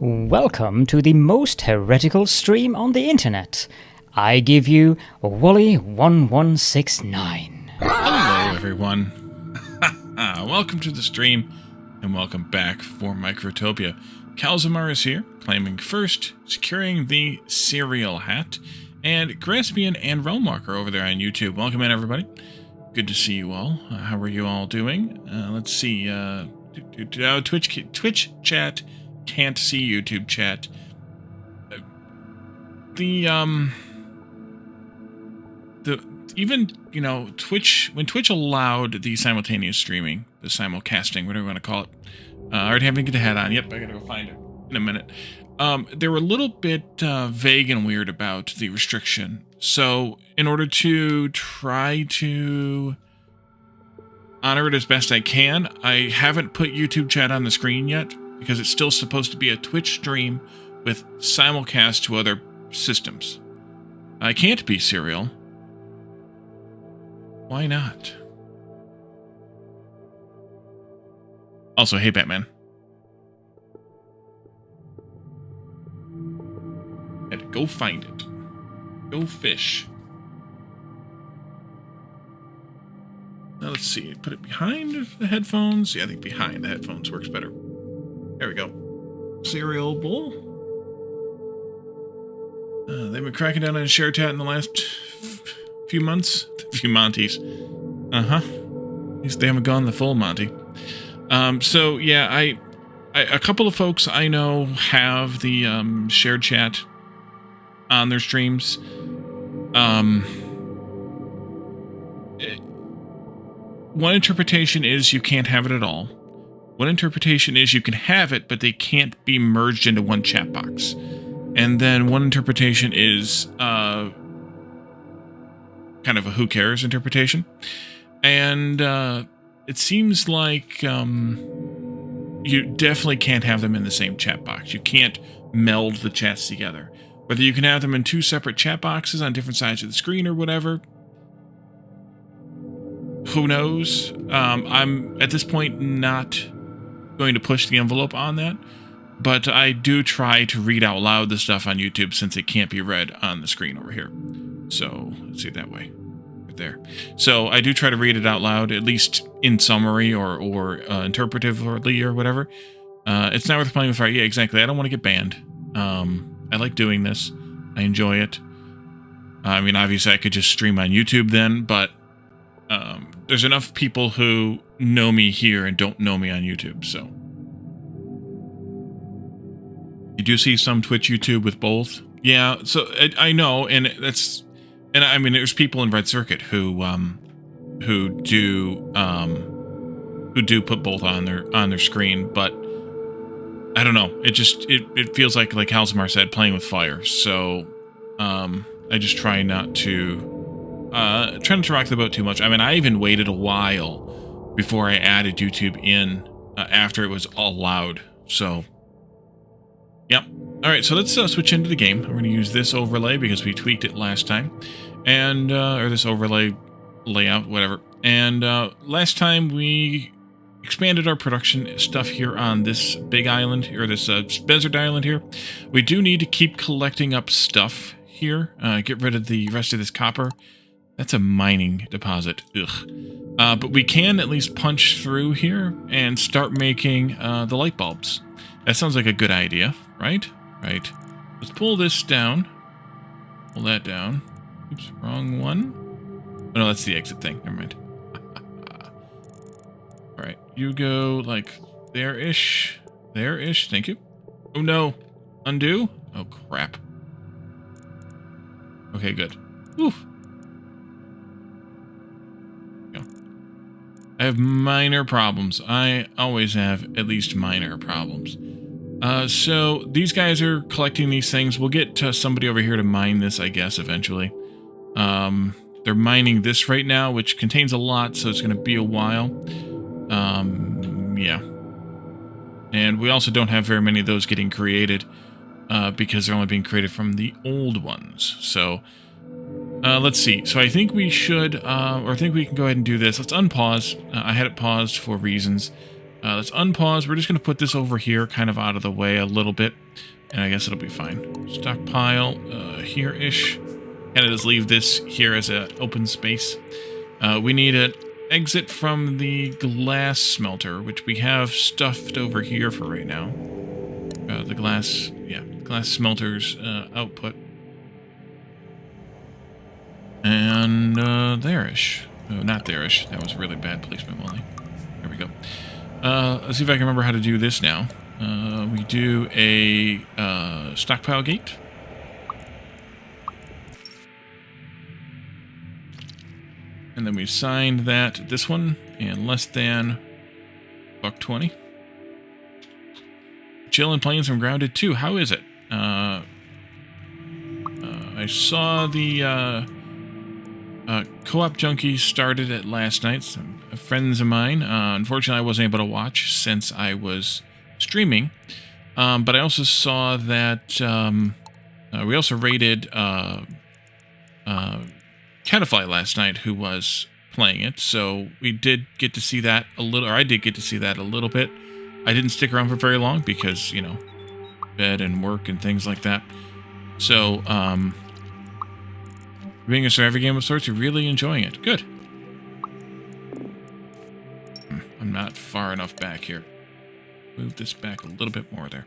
Welcome to the most heretical stream on the internet. I give you Wooly1169. Hello everyone. Welcome to the stream, and welcome back for Microtopia. Calzamar is here, claiming first, securing the cereal hat, and Graspian and Realmark are over there on YouTube. Welcome in, everybody. Good to see you all. How are you all doing? Let's see. Twitch chat can't see YouTube chat. Twitch, when Twitch allowed the simultaneous streaming, the simulcasting, whatever you want to call it. I already have to get the hat on. Yep, I gotta go find it in a minute. They were a little bit vague and weird about the restriction. So, in order to try to honor it as best I can, I haven't put YouTube chat on the screen yet, because it's still supposed to be a Twitch stream with simulcast to other systems. I can't be serial. Why not? Also, hey Batman. Had to go find it. Go fish. Now let's see. Put it behind the headphones. Yeah, I think behind the headphones works better. There we go. Cereal bowl. They've been cracking down on share chat in the last few months. A few Monties. At least they haven't gone the full Monty. So yeah, a couple of folks I know have the shared chat on their streams. One interpretation is you can't have it at all. One interpretation is you can have it, but they can't be merged into one chat box. And then one interpretation is kind of a who cares interpretation. And it seems like you definitely can't have them in the same chat box. You can't meld the chats together. Whether you can have them in two separate chat boxes on different sides of the screen or whatever, who knows? I'm, at this point, not going to push the envelope on that, but I do try to read out loud the stuff on YouTube since it can't be read on the screen over here. So, let's see it that way. Right there. So, I do try to read it out loud, at least in summary or interpretively or whatever. It's not worth playing with fire. Yeah, exactly. I don't want to get banned. I like doing this. I enjoy it. I mean, obviously, I could just stream on YouTube then, but there's enough people who know me here and don't know me on YouTube, so. You do see some Twitch YouTube with both. Yeah, so I know, and I mean, there's people in Red Circuit who do put both on their screen, but I don't know. It feels like Halzamar said, playing with fire. So I just try not to rock the boat too much. I mean, I even waited a while before I added YouTube in after it was allowed. So, yep. All right, so let's switch into the game. We're going to use this overlay because we tweaked it last time, and or this overlay layout, whatever. And last time we expanded our production stuff here on this big island, or this desert island here. We do need to keep collecting up stuff here. Get rid of the rest of this copper. That's a mining deposit. Ugh. But we can at least punch through here and start making the light bulbs. That sounds like a good idea, right? Right. Let's pull this down. Pull that down. Oops, wrong one. Oh, no, that's the exit thing. Never mind. All right, you go like there-ish. There-ish. Thank you. Oh, no. Undo? Oh, crap. Okay, good. Oof. I have minor problems. I always have at least minor problems. So these guys are collecting these things. We'll get somebody over here to mine this, I guess, eventually. They're mining this right now, which contains a lot, so it's going to be a while. Yeah. And we also don't have very many of those getting created because they're only being created from the old ones. So let's see. So I think we should, or I think we can go ahead and do this. Let's unpause. I had it paused for reasons. Let's unpause. We're just going to put this over here kind of out of the way a little bit. And I guess it'll be fine. Stockpile here-ish. Kind of just leave this here as an open space. We need an exit from the glass smelter, which we have stuffed over here for right now. The glass smelter's output. And there-ish. Oh, not there-ish. That was really bad placement, Molly. There we go. Let's see if I can remember how to do this now. We do a stockpile gate. And then we signed that this one and less than $1.20. Chillin' playing some Grounded 2. How is it? I saw the Co-op Junkies started it last night. Some friends of mine. Unfortunately, I wasn't able to watch since I was streaming. But I also saw that we also raided Catafly last night, who was playing it. So we did get to see that a little, or I did get to see that a little bit. I didn't stick around for very long because, you know, bed and work and things like that. So, being a survivor game of sorts, you're really enjoying it. Good. I'm not far enough back here. Move this back a little bit more there.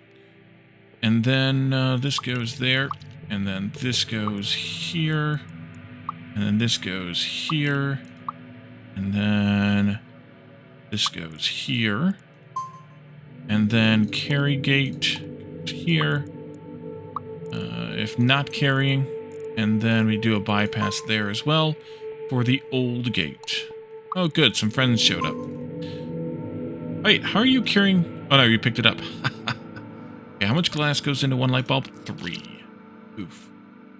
And then this goes there. And then this goes here. And then this goes here. And then this goes here. And then carry gate here. If not carrying. And then we do a bypass there as well for the old gate. Oh, good. Some friends showed up. Wait, how are you carrying? Oh, no, you picked it up. Okay, how much glass goes into one light bulb? 3. Oof.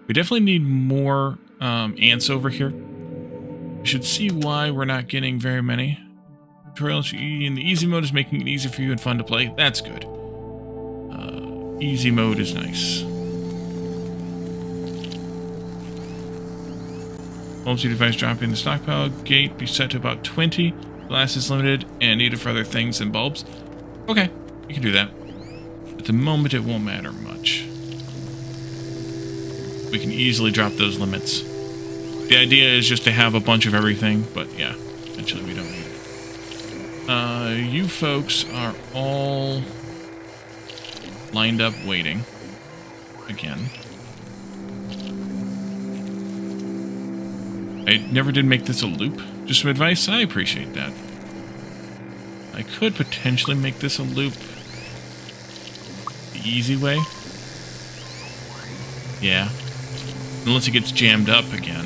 We definitely need more ants over here. You should see why we're not getting very many. Tutorials in the easy mode is making it easy for you and fun to play. That's good. Easy mode is nice. Multi device dropping the stockpile gate be set to about 20. Glass is limited and needed for other things than bulbs. Okay, you can do that. At the moment, it won't matter much. We can easily drop those limits. The idea is just to have a bunch of everything, but yeah, eventually we don't need it. You folks are all lined up waiting. Again. I never did make this a loop. Just some advice, I appreciate that. I could potentially make this a loop the easy way. Yeah. Unless it gets jammed up again.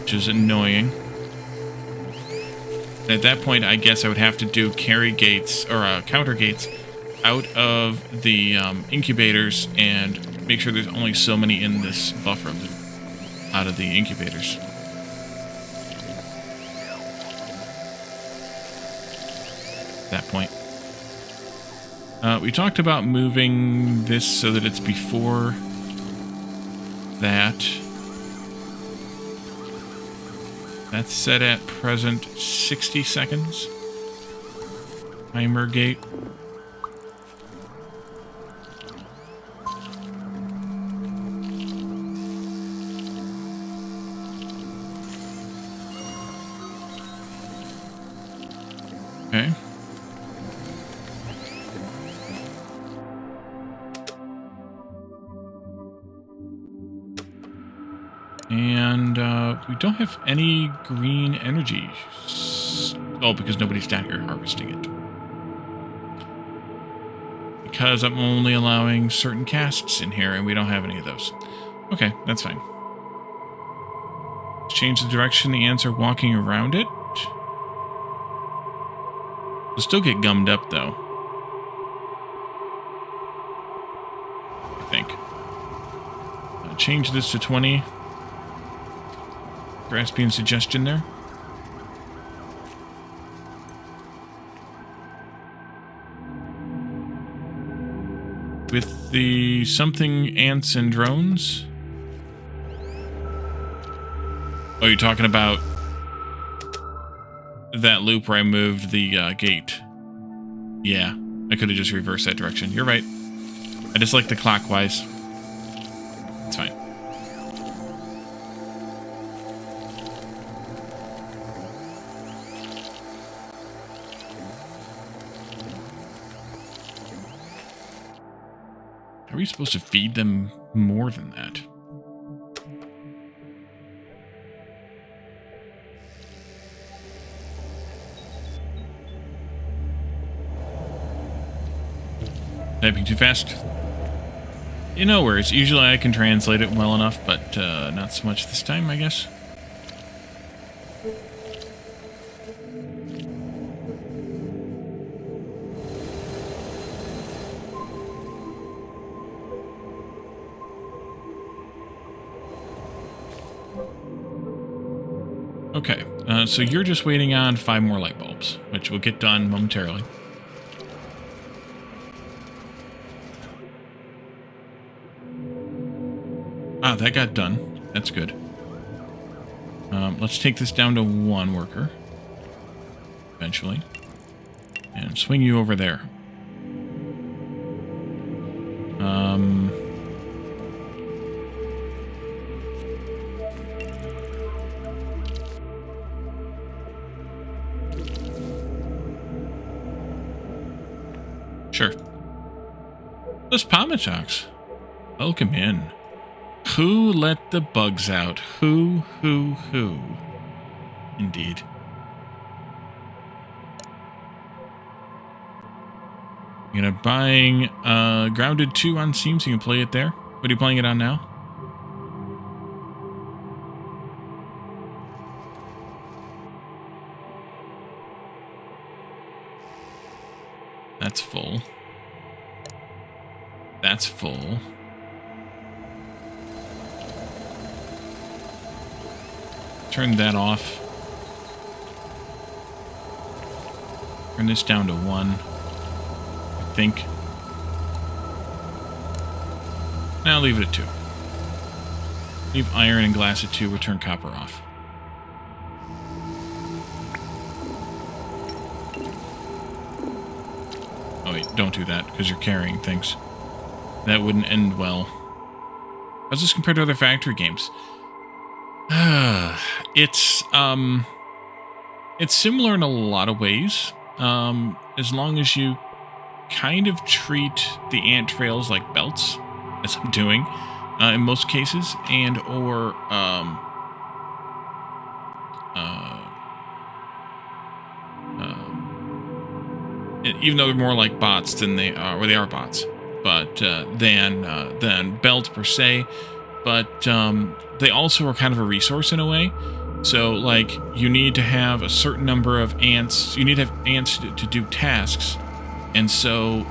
Which is annoying. And at that point, I guess I would have to do carry gates, or counter gates, out of the incubators and make sure there's only so many in this buffer out of the incubators. That point. We talked about moving this so that it's before that. That's set at present 60 seconds. Timer gate. Okay. And we don't have any green energy. Oh, because nobody's down here harvesting it. Because I'm only allowing certain casts in here and we don't have any of those. Okay, that's fine. Let's change the direction the ants are walking around it. They'll still get gummed up, though. I think. Change this to 20. Grasping suggestion there. With the something ants and drones. Oh, you're talking about that loop where I moved the gate. Yeah, I could have just reversed that direction. You're right. I just like the clockwise. It's fine. Are we supposed to feed them more than that? Typing too fast? No worries. Usually I can translate it well enough, but not so much this time, I guess. Okay, so you're just waiting on 5 more light bulbs, which will get done momentarily. Ah, that got done. That's good. Let's take this down to 1 worker. Eventually. And swing you over there. Sure. Those Pomatox. Welcome in. Who let the bugs out? Who? Indeed. You're gonna buying Grounded 2 on Steam so you can play it there. What are you playing it on now? That's full. That's full. Turn that off. Turn this down to 1. I think. Now leave it at 2. Leave iron and glass at 2. Return copper off. Oh wait, don't do that because you're carrying things. That wouldn't end well. How's this compared to other factory games? It's similar in a lot of ways. As long as you kind of treat the ant trails like belts, as I'm doing in most cases, and or even though they're more like bots than they are, or they are bots, but than belts per se. But they also are kind of a resource in a way. So, like, you need to have a certain number of ants. You need to have ants to do tasks. And so,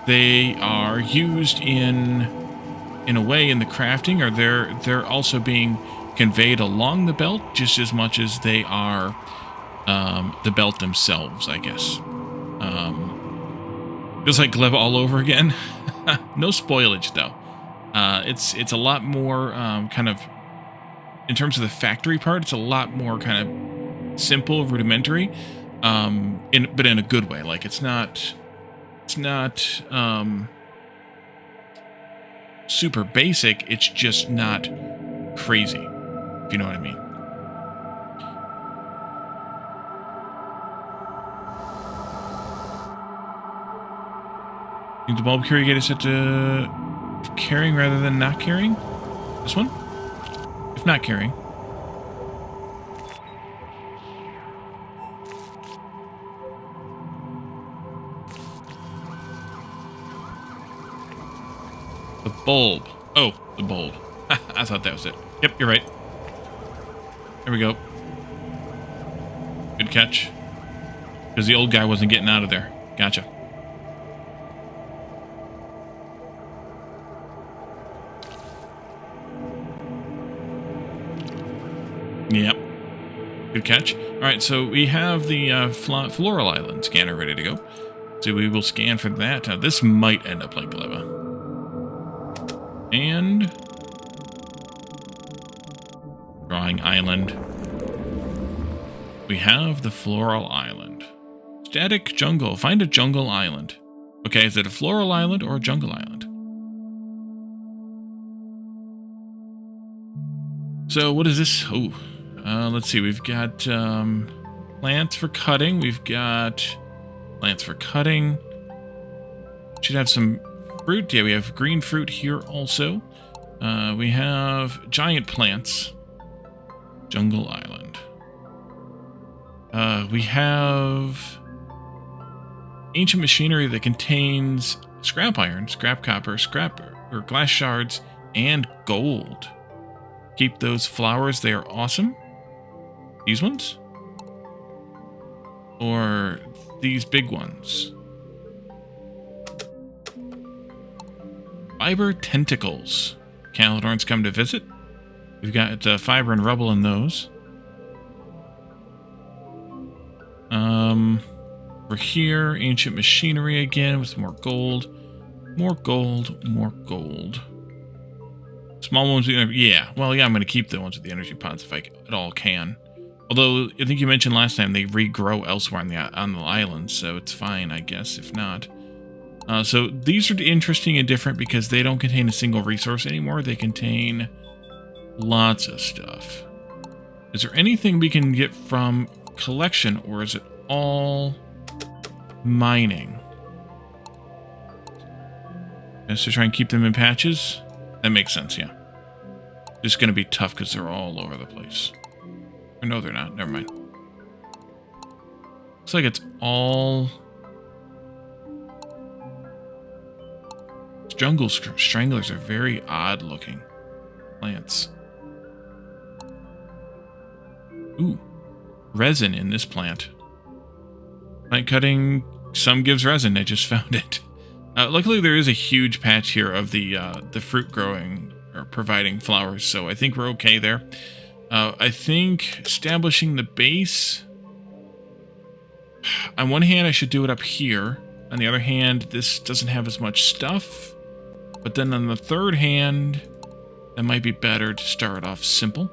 they are used in a way in the crafting, or they're also being conveyed along the belt just as much as they are the belt themselves, I guess. Feels like Gleb all over again. No spoilage, though. It's a lot more kind of, in terms of the factory part, it's a lot more kind of simple, rudimentary, but in a good way. Like it's not super basic. It's just not crazy, if you know what I mean. I think the bulb carrier gate is set to carrying rather than not carrying. This one? If not carrying. The bulb. Oh, the bulb. I thought that was it. Yep, you're right. There we go. Good catch. Because the old guy wasn't getting out of there. Gotcha. Yep. Good catch. Alright, so we have the Floral Island scanner ready to go. So we will scan for that. This might end up like Gleba. And Drawing island. We have the floral island. Static jungle. Find a jungle island. Okay, is it a floral island or a jungle island? So what is this? Oh, let's see. We've got plants for cutting. We've got plants for cutting. Should have some fruit. Yeah, we have green fruit here also. We have giant plants. Jungle island. We have ancient machinery that contains scrap iron, scrap copper, scrap or glass shards, and gold. Keep those flowers, they are awesome. These ones? Or these big ones? Fiber tentacles. Calidorns come to visit. We've got fiber and rubble in those. We're here. Ancient machinery again with more gold. More gold. More gold. Small ones. Yeah. Well, yeah, I'm going to keep the ones with the energy pods if I at all can. Although, I think you mentioned last time they regrow elsewhere on the island, so it's fine, I guess, if not. So these are interesting and different because they don't contain a single resource anymore. They contain lots of stuff. Is there anything we can get from collection, or is it all mining? Just to try and keep them in patches? That makes sense, yeah. Just going to be tough because they're all over the place. Or no, they're not. Never mind. Looks like it's all... Jungle stranglers are very odd looking plants. Ooh. Resin in this plant. Plant cutting, some gives resin. I just found it. Luckily, there is a huge patch here of the fruit growing or providing flowers, so I think we're okay there. I think establishing the base... On one hand, I should do it up here. On the other hand, this doesn't have as much stuff. But then on the third hand, that might be better to start off simple.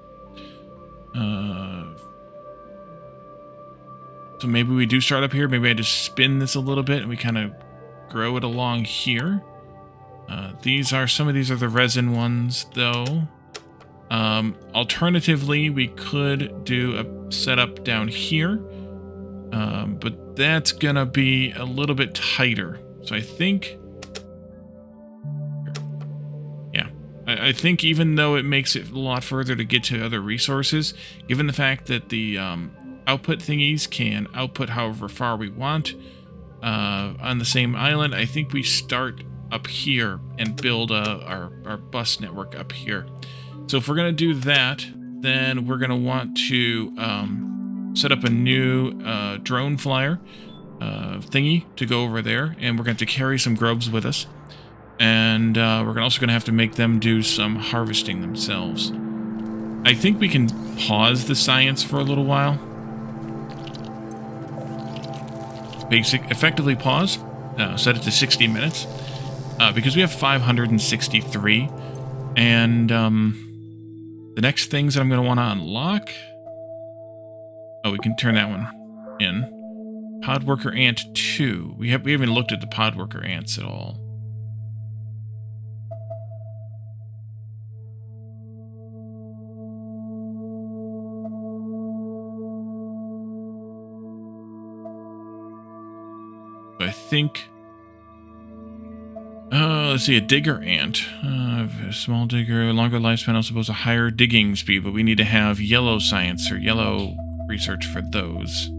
So maybe we do start up here. Maybe I just spin this a little bit and we kind of grow it along here. Some of these are the resin ones, though. Alternatively, we could do a setup down here. But that's gonna be a little bit tighter. So I think... I think even though it makes it a lot further to get to other resources, given the fact that the output thingies can output however far we want on the same island, I think we start up here and build our bus network up here. So if we're going to do that, then we're going to want to set up a new drone flyer thingy to go over there, and we're going to have to carry some grubs with us. And we're also going to have to make them do some harvesting themselves. I think we can pause the science for a little while. Effectively pause. Set it to 60 minutes. Because we have 563. And the next things that I'm going to want to unlock... Oh, we can turn that one in. Podworker Ant 2. We haven't looked at the Podworker Ants at all. I think... let's see, a digger ant. A small digger, longer lifespan, also suppose a higher digging speed, but we need to have yellow science or yellow research for those.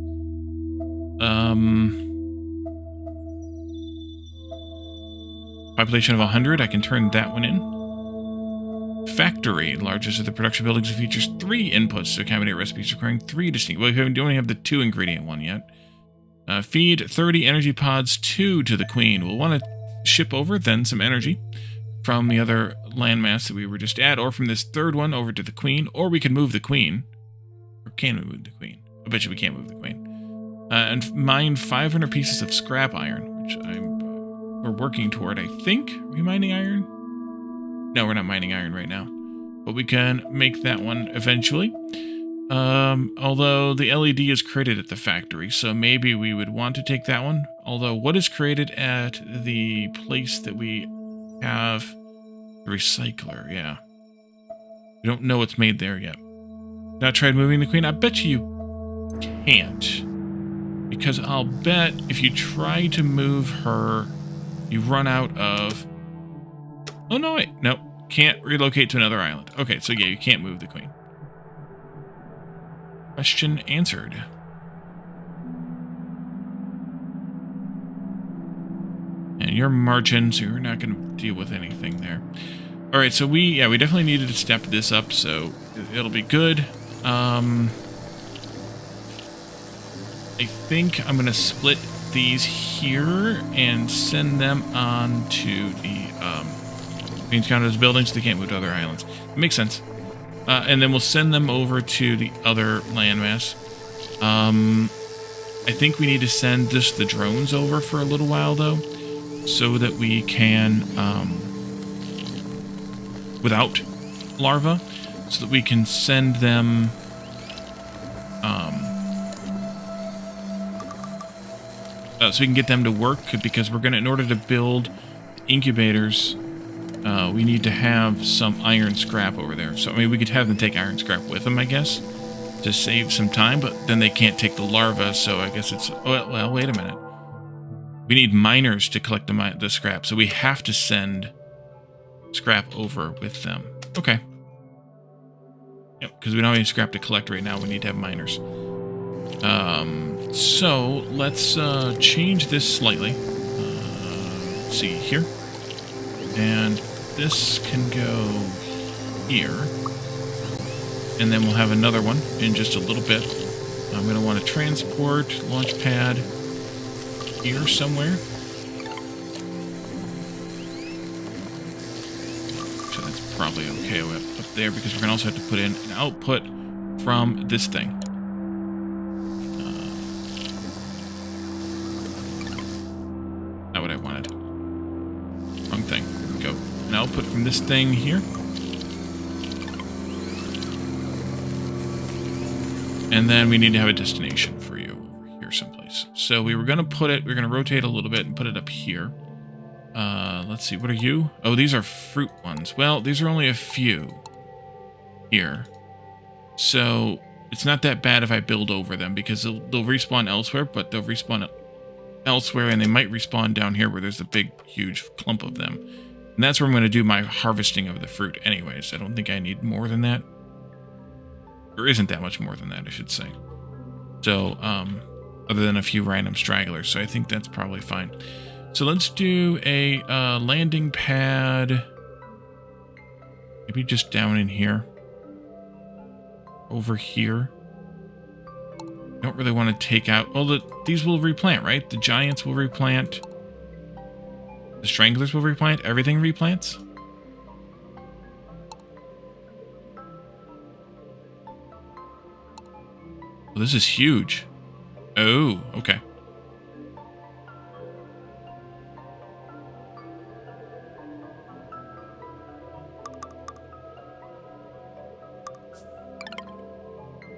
Population of 100, I can turn that one in. Factory, largest of the production buildings, features 3 inputs to accommodate recipes requiring 3 distinct... Well, we only have the 2 ingredient one yet. Feed 30 energy pods 2 to the queen. We'll want to ship over then some energy from the other landmass that we were just at, or from this third one over to the queen, or we can move the queen. Or can we move the queen? I bet you we can't move the queen. And mine 500 pieces of scrap iron, which we're working toward, I think. Are we mining iron? No, we're not mining iron right now. but we can make that one eventually. Although the LED is created at the factory, so maybe we would want to take that one. Although what is created at the place that we have the recycler, yeah. We don't know what's made there yet. Now tried moving the queen? I bet you can't. Because I'll bet if you try to move her, you run out of... Oh, no, wait. Nope. Can't relocate to another island. Okay, so yeah, you can't move the queen. Question answered. And you're marching, so you're not going to deal with anything there. All right, so we definitely needed to step this up, so it'll be good. I think I'm going to split these here and send them on to the being counted as buildings so they can't move to other islands. It makes sense. And then we'll send them over to the other landmass. I think we need to send just the drones over for a little while, though, so that we can, without larvae, so that we can send them, so we can get them to work, because we're gonna, in order to build incubators, we need to have some iron scrap over there. So, I mean, we could have them take iron scrap with them, I guess, to save some time, but then they can't take the larvae, so I guess it's... Well, wait a minute. We need miners to collect the scrap, so we have to send scrap over with them. Okay. Yep, because we don't have any scrap to collect right now. We need to have miners. So, let's change this slightly. Let's see here. And this can go here. And then we'll have another one in just a little bit. I'm going to want to transport launch pad here somewhere. So that's probably okay up there, because we're going to also have to put in an output from this thing. Not what I wanted. Wrong thing. There we go. An output from this thing here. And then we need to have a destination for you over here someplace. So we were going to put it, we're going to rotate a little bit and put it up here. Let's see, what are you? Oh, these are fruit ones. Well, these are only a few here. So it's not that bad if I build over them, because they'll respawn elsewhere, but they'll respawn elsewhere, and they might respawn down here where there's a big, huge clump of them. And that's where I'm going to do my harvesting of the fruit anyways. I don't think I need more than that. There isn't that much more than that, I should say. So, other than a few random stragglers. So I think that's probably fine. So let's do a landing pad. Maybe just down in here. Over here. Don't really want to take out... Well, these will replant, right? The giants will replant. The stranglers will replant. Everything replants. Well, this is huge. Oh, okay.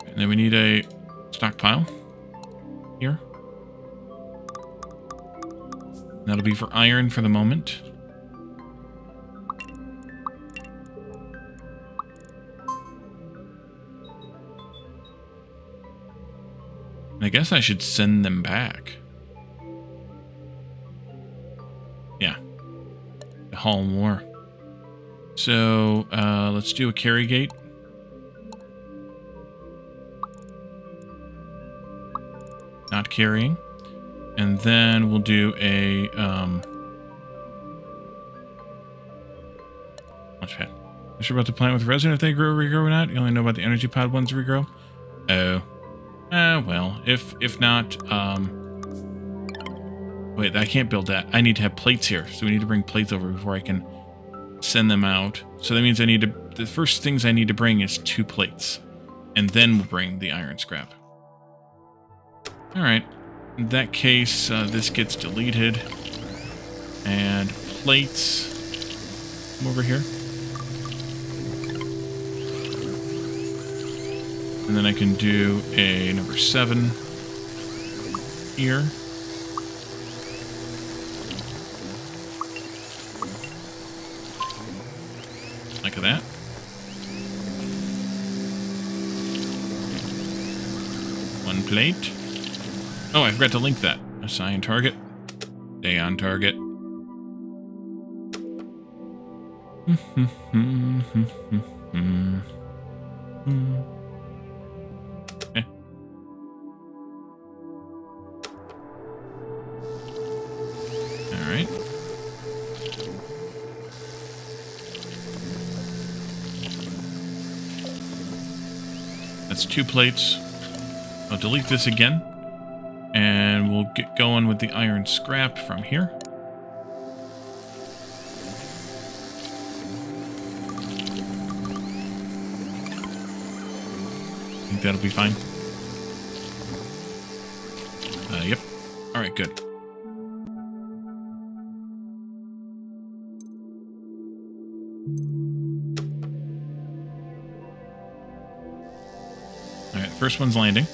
And then we need a stockpile here. That'll be for iron for the moment. I guess I should send them back. Yeah. To haul more. So, let's do a carry gate. Not carrying. And then we'll do a, launch pad. Not sure about the plant with resin, if they regrow or not. You only know about the energy pod ones regrow. Oh. Well, if not, wait, I can't build that. I need to have plates here, so we need to bring plates over before I can send them out. So that means I need to, the first things I need to bring is 2 plates, and then we'll bring the iron scrap. Alright, in that case, this gets deleted, and plates, come over here. And then I can do a number 7 here. Like that. One plate. Oh, I forgot to link that. Assign target. Stay on target. Okay. Alright. That's 2 plates. I'll delete this again. And we'll get going with the iron scrap from here. I think that'll be fine. Yep. Alright, good. Alright, first one's landing.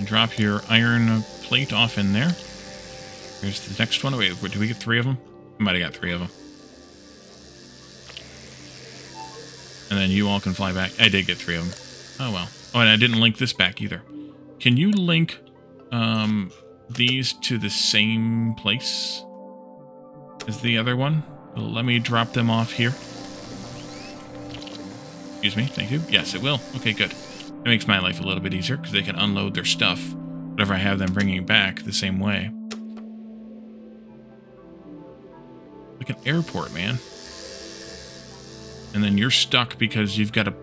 Drop your iron plate off in there. Here's the next one. Wait, do we get 3 of them? I might have got 3 of them. And then you all can fly back. I did get 3 of them. Oh, well. Oh, and I didn't link this back either. Can you link these to the same place as the other one? Let me drop them off here. Excuse me. Thank you. Yes, it will. Okay, good. It makes my life a little bit easier because they can unload their stuff whenever I have them bringing it back the same way. Like an airport, man. And then you're stuck because you've got a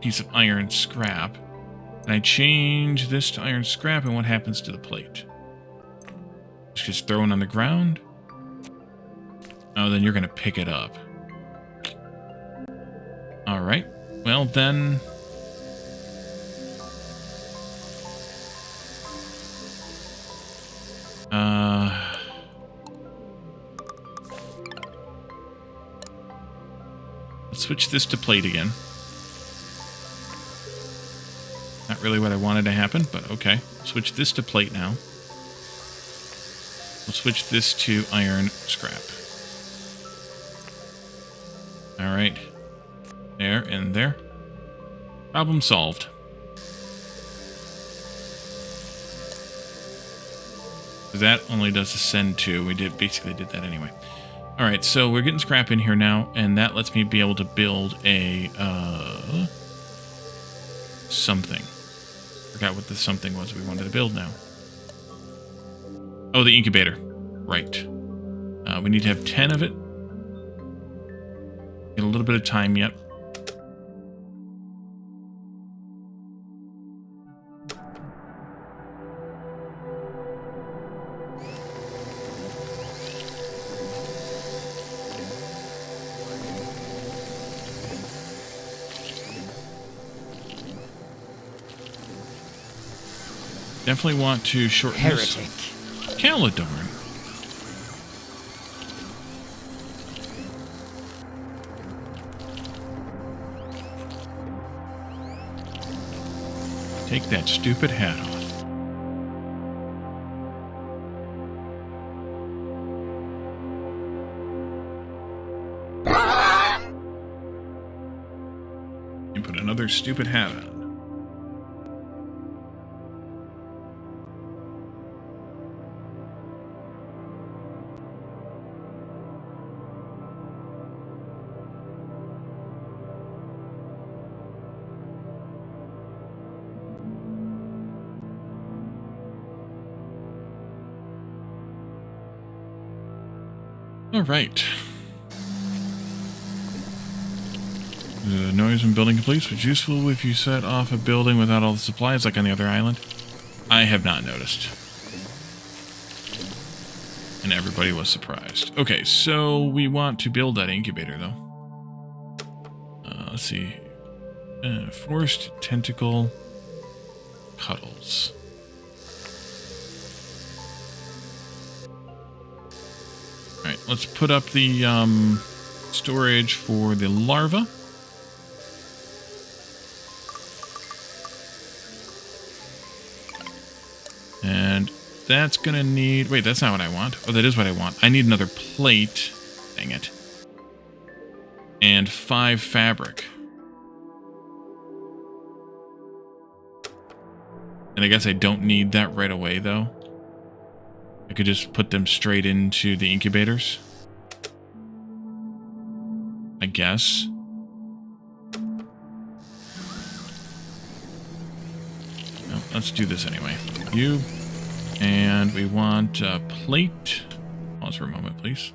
piece of iron scrap. And I change this to iron scrap, and what happens to the plate? It's just thrown on the ground? Oh, then you're going to pick it up. Alright. Well, then... let's switch this to plate again. Not really what I wanted to happen, but okay. Switch this to plate now. We'll switch this to iron scrap. Alright. There and there. Problem solved. That only does ascend to. We basically did that anyway. Alright, so we're getting scrap in here now, and that lets me be able to build a, something. Forgot what the something was we wanted to build now. Oh, the incubator. Right. We need to have 10 of it. Get a little bit of time yet. Definitely want to shorten Heretic. this. Caladorn. Take that stupid hat off. You put another stupid hat on. All right. The noise when building completes was useful if you set off a building without all the supplies, like on the other island. I have not noticed. And everybody was surprised. Okay, so we want to build that incubator, though. Let's see. Forced tentacle cuddles. Alright, let's put up the storage for the larva. And that's gonna need... Wait, that's not what I want. Oh, that is what I want. I need another plate. Dang it. And 5 fabric. And I guess I don't need that right away, though. I could just put them straight into the incubators. I guess. No, let's do this anyway. You. And we want a plate. Pause for a moment, please.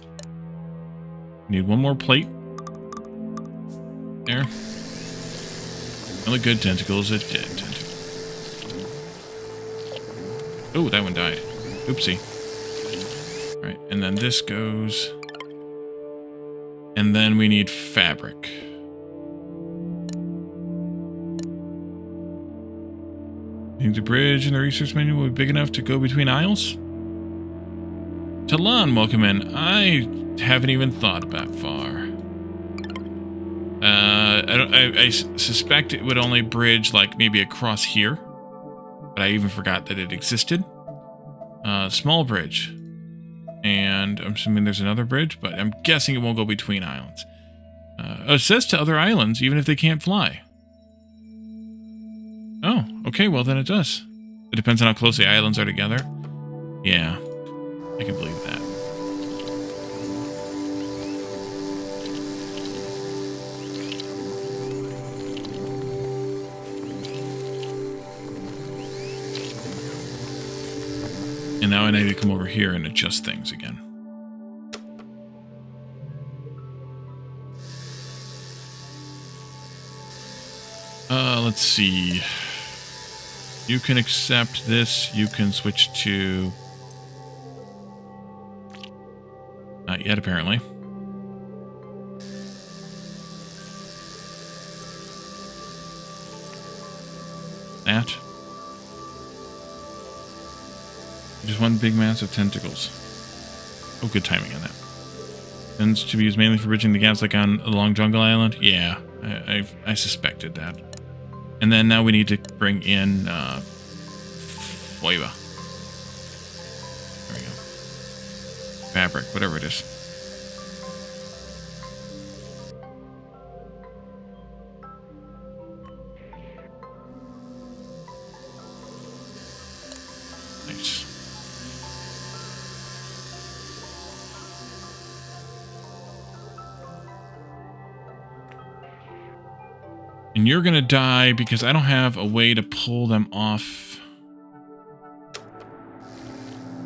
Need one more plate. There. Really good tentacles. It did. Oh, that one died. Oopsie. Alright, and then this goes. And then we need fabric. Think the bridge in the research menu will be big enough to go between aisles? Talon, welcome in. I haven't even thought that far. I suspect it would only bridge like maybe across here. But I even forgot that it existed. Small bridge. And I'm assuming there's another bridge, but I'm guessing it won't go between islands. It says to other islands, even if they can't fly. Oh, okay, well then it does. It depends on how close the islands are together. Yeah, I can believe that. And now I need to come over here and adjust things again. Let's see. You can accept this. You can switch to... Not yet, apparently. That. Just one big mass of tentacles. Oh, good timing on that. Tends to be used mainly for bridging the gaps like on along Jungle Island. Yeah, I suspected that. And then now we need to bring in Foiba. There we go. Fabric, whatever it is. Nice. And you're gonna die because I don't have a way to pull them off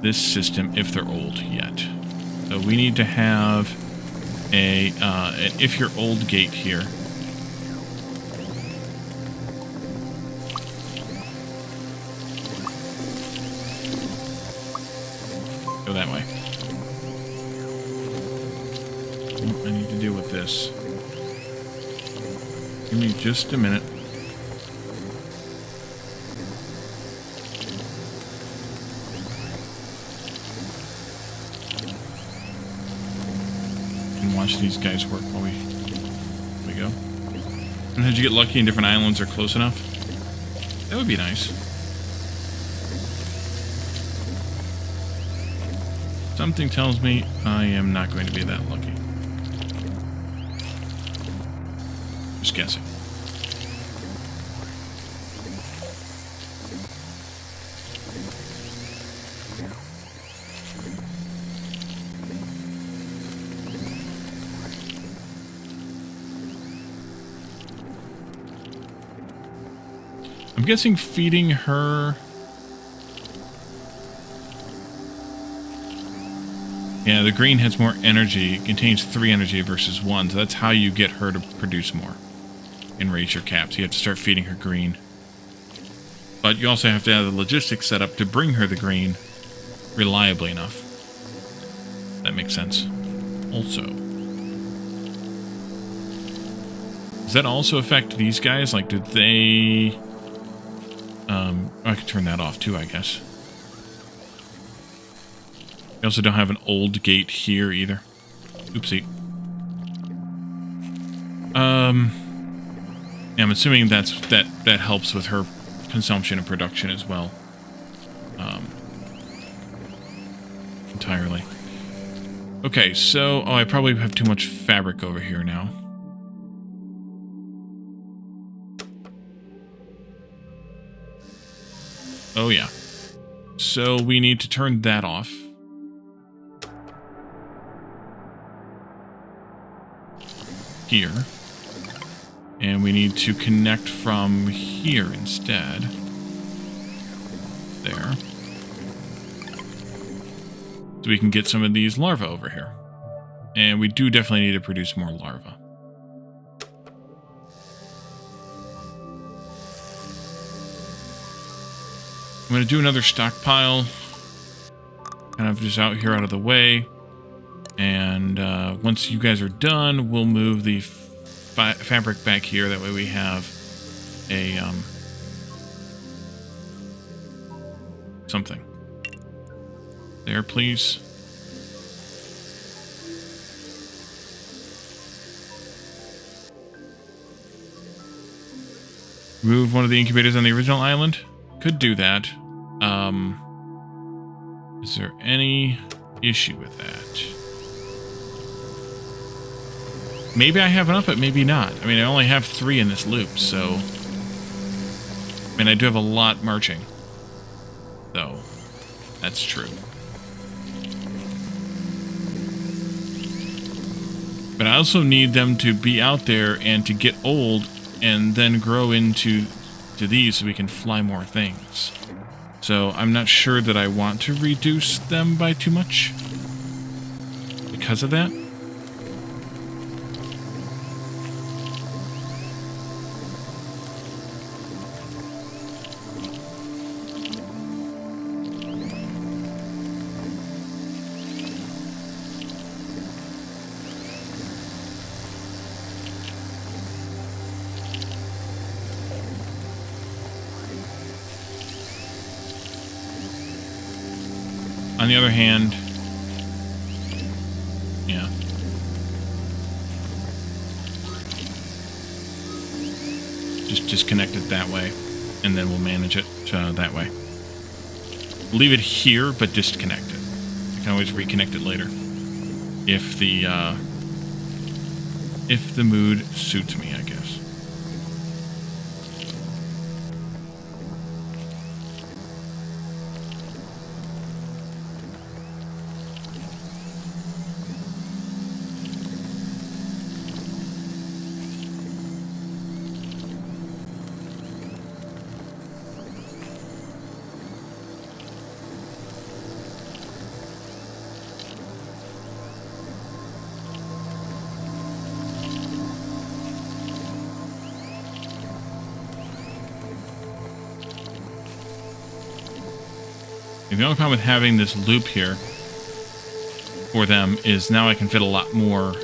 this system if they're old yet. So we need to have an if you're old gate here. Go that way. Oh, I need to deal with this. Give me just a minute. And watch these guys work while we go. And did you get lucky and different islands are close enough? That would be nice. Something tells me I am not going to be that lucky. Just guessing. I'm guessing feeding her... Yeah, the green has more energy. It contains 3 energy versus 1, so that's how you get her to produce more. And raise your caps. You have to start feeding her green. But you also have to have the logistics set up to bring her the green reliably enough. That makes sense. Also. Does that also affect these guys? Like, did they... I could turn that off too, I guess. We also don't have an old gate here either. Oopsie. Yeah, I'm assuming that helps with her consumption and production as well. entirely. Okay, so... Oh, I probably have too much fabric over here now. Oh, yeah. So we need to turn that off. Here. And we need to connect from here instead. There. So we can get some of these larvae over here. And we do definitely need to produce more larvae. I'm going to do another stockpile. Kind of just out here out of the way. And once you guys are done, we'll move the fabric back here. That way we have a something. There, please. Remove one of the incubators on the original island. Could do that. Is there any issue with that? Maybe I have enough, but maybe not. I mean, I only have 3 in this loop, so... I mean, I do have a lot marching. So, that's true. But I also need them to be out there and to get old and then grow into these so we can fly more things. So I'm not sure that I want to reduce them by too much because of that. On the other hand, yeah. Just disconnect it that way, and then we'll manage it that way. Leave it here, but disconnect it. I can always reconnect it later. If the mood suits me, I guess. The only problem with having this loop here for them is now I can fit a lot more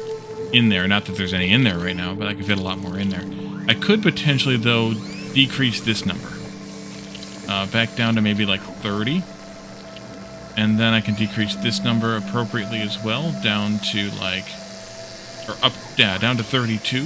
in there. Not that there's any in there right now, but I can fit a lot more in there. I could potentially, though, decrease this number. Back down to maybe like 30. And then I can decrease this number appropriately as well, down to like... Or up, yeah, down to 32.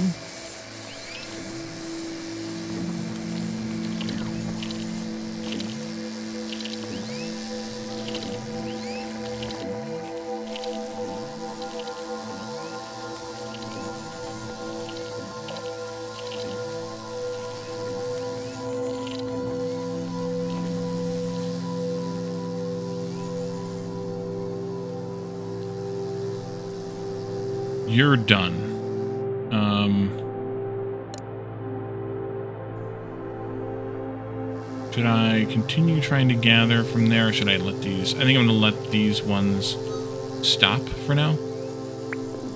You're done. Should I continue trying to gather from there, or should I let these... I think I'm going to let these ones stop for now.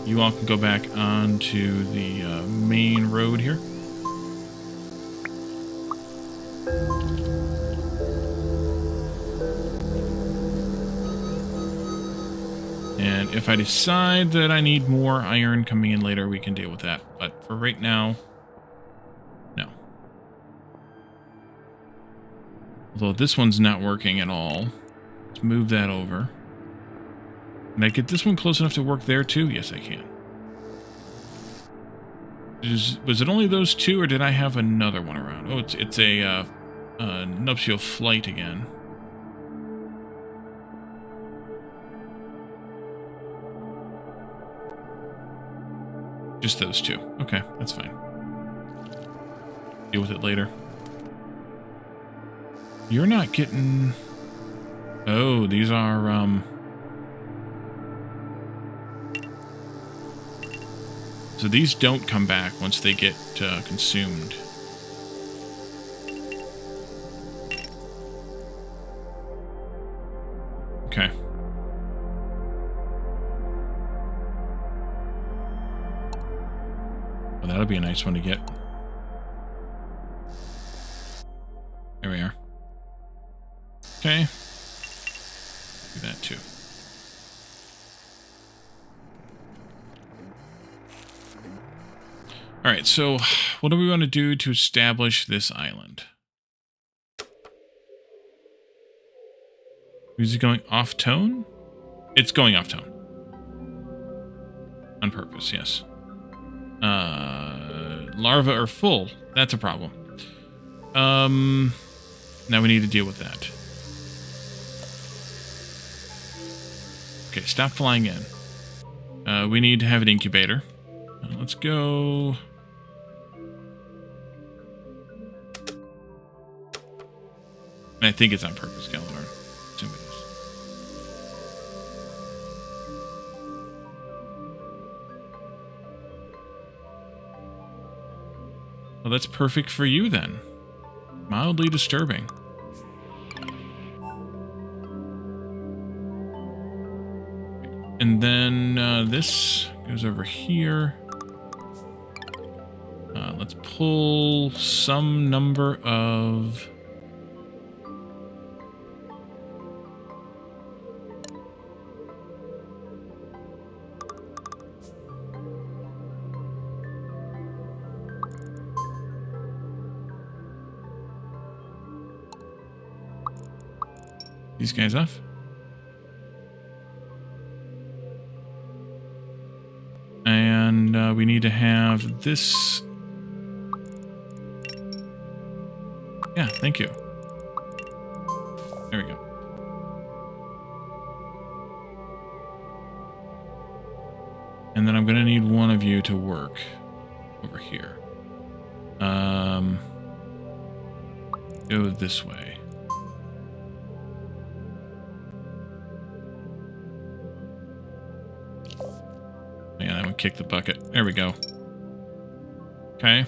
You all can go back onto the main road here. And if I decide that I need more iron coming in later, we can deal with that. But for right now, no. Although this one's not working at all. Let's move that over. Can I get this one close enough to work there too? Yes, I can. Was it only those two, or did I have another one around? Oh, it's a nuptial flight again. Just those two. Okay, that's fine. Deal with it later. You're not getting... Oh, these are, So these don't come back once they get consumed. Okay. Well, that'll be a nice one to get. There we are. Okay. Do that too. Alright, so what do we want to do to establish this island? Is it going off tone? It's going off tone. On purpose, yes. Larvae are full. That's a problem. Now we need to deal with that. Okay, stop flying in. We need to have an incubator. Let's go... And I think it's on purpose, Galador. Assume it is. Well, that's perfect for you then. Mildly disturbing. And then this goes over here. Let's pull some number of... these guys off. And we need to have this. Yeah, thank you. There we go. And then I'm going to need one of you to work over here. Go this way. Yeah, that would kick the bucket. There we go. Okay.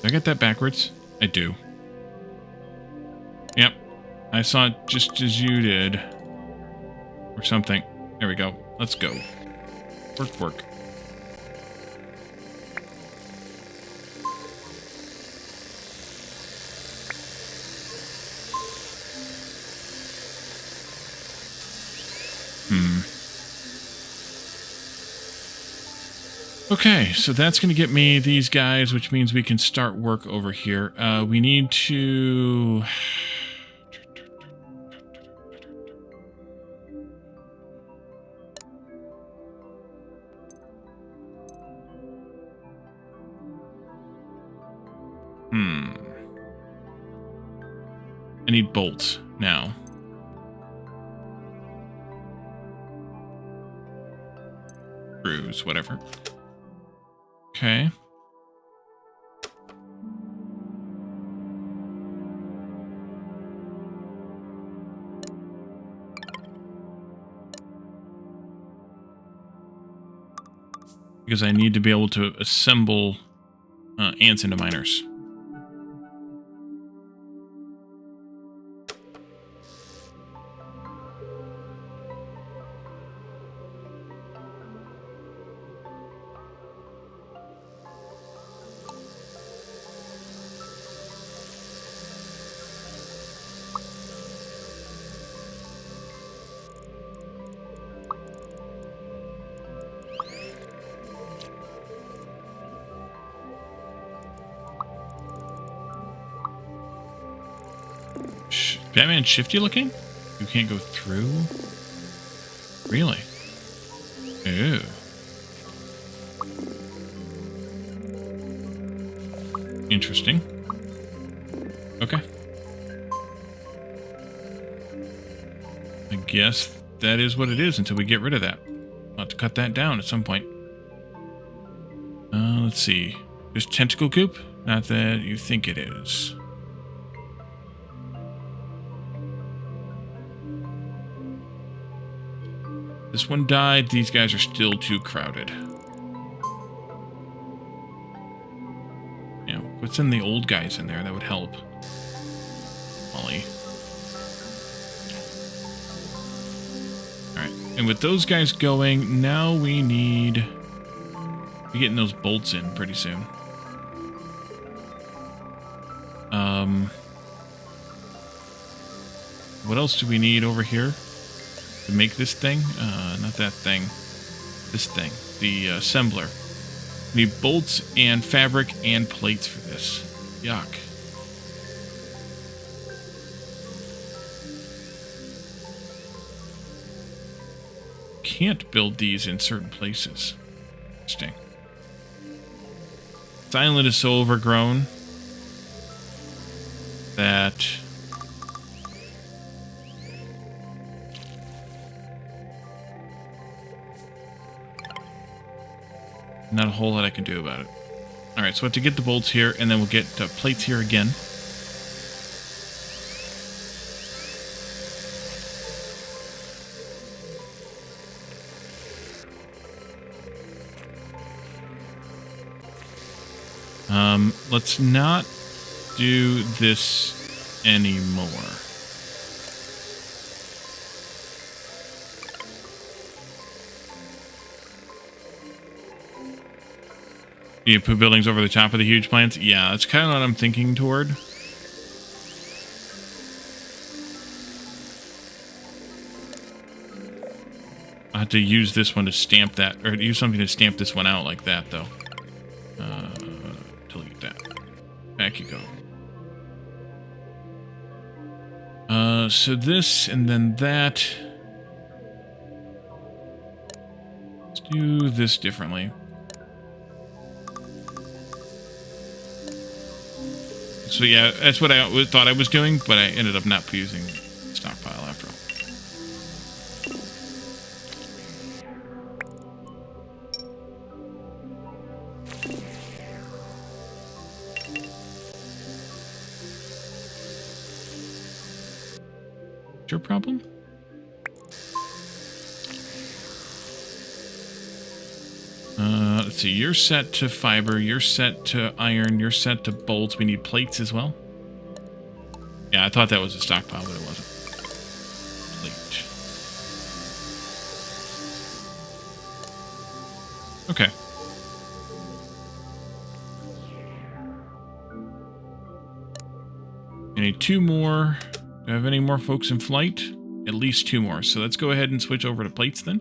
Did I get that backwards? I do. Yep. I saw it just as you did. Or something. There we go. Let's go. Work, work. Okay, so that's going to get me these guys, which means we can start work over here. We need to... I need bolts now. Screws, whatever. Okay. Because I need to be able to assemble ants into miners. Batman shifty looking? You can't go through? Really? Ew. Interesting. Okay. I guess that is what it is until we get rid of that. I'll have to cut that down at some point. Let's see. There's tentacle goop? Not that you think it is. This one died. These guys are still too crowded. Yeah, put some of the old guys in there. That would help. Molly. Alright, and with those guys going, now we need... We're getting those bolts in pretty soon. What else do we need over here to make this thing? Not that thing. This thing. The assembler. We need bolts and fabric and plates for this. Yuck. Can't build these in certain places. Interesting. This island is so overgrown that not a whole lot I can do about it. Alright, so we have to get the bolts here, and then we'll get plates here again. Let's not do this anymore. You put buildings over the top of the huge plants? Yeah, that's kind of what I'm thinking toward. I'll have to use this one to stamp that, or use something to stamp this one out like that, though. Delete that. Back you go. So this, and then that. Let's do this differently. So yeah, that's what I thought I was doing, but I ended up not using stockpile after all. Your problem? Let's see, you're set to fiber, you're set to iron, you're set to bolts. We need plates as well. Yeah, I thought that was a stockpile, but it wasn't. Plate. Okay. I need 2 more. Do I have any more folks in flight? At least 2 more. So let's go ahead and switch over to plates then.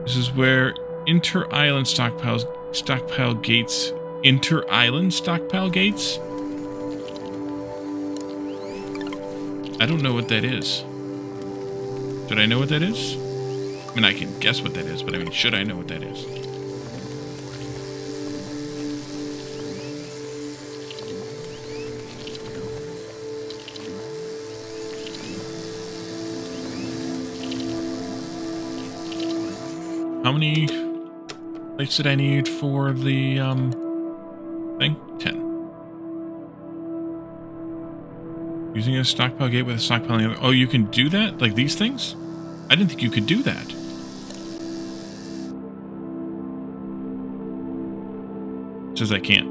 This is where inter-island stockpile gates. Inter-island stockpile gates? I don't know what that is. Should I know what that is? I mean, I can guess what that is, but I mean, should I know what that is? How many plates did I need for the thing? 10. Using a stockpile gate with a stockpile. Oh, you can do that? Like these things? I didn't think you could do that. It says I can't.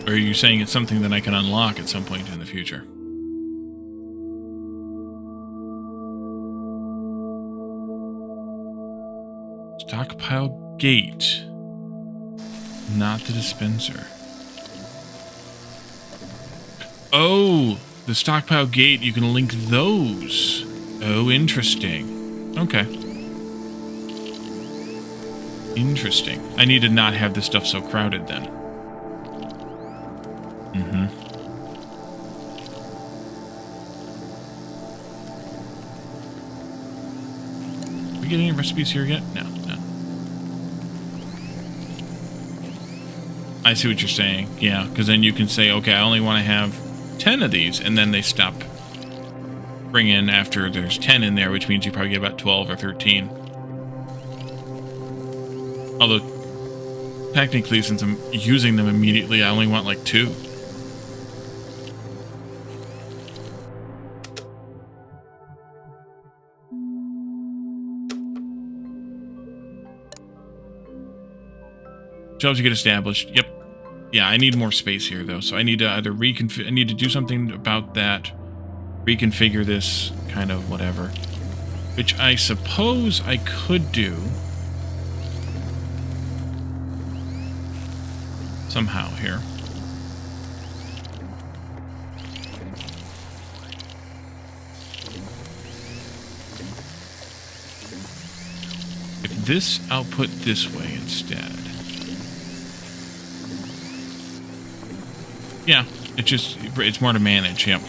Or are you saying it's something that I can unlock at some point in the future? Stockpile gate. Not the dispenser. Oh, the stockpile gate, you can link those. Oh, interesting. Okay. Interesting. I need to not have this stuff so crowded then. Mm-hmm. We get any recipes here yet? No, no. I see what you're saying. Yeah, because then you can say, okay, I only want to have 10 of these, and then they stop bringing after there's 10 in there, which means you probably get about 12 or 13. Although, technically, since I'm using them immediately, I only want like 2. Jobs you get established. Yep. Yeah, I need more space here, though, so I need to either I need to do something about that, reconfigure this, kind of whatever. Which I suppose I could do somehow here. If this output this way instead. Yeah, it's more to manage, yep.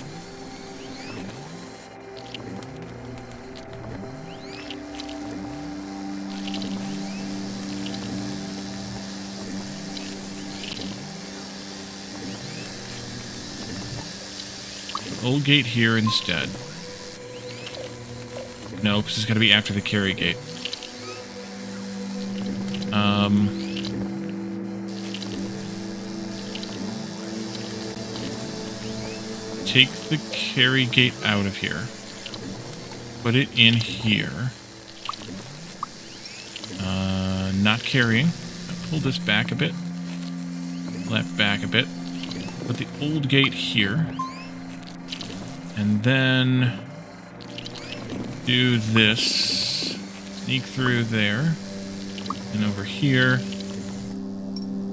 Old gate here instead. No, because it's got to be after the carry gate. Take the carry gate out of here. Put it in here. Not carrying. I'll pull this back a bit. Pull that back a bit. Put the old gate here. And then do this. Sneak through there. And over here.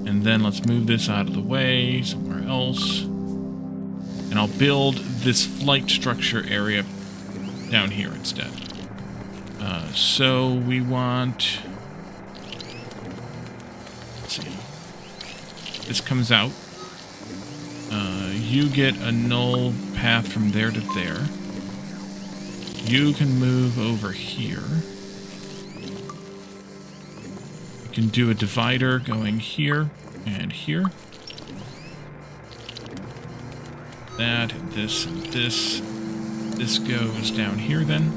And then let's move this out of the way somewhere else. And I'll build this flight structure area down here instead. So we want... Let's see. This comes out. You get a null path from there to there. You can move over here. You can do a divider going here and here. That, this, and this. This goes down here then.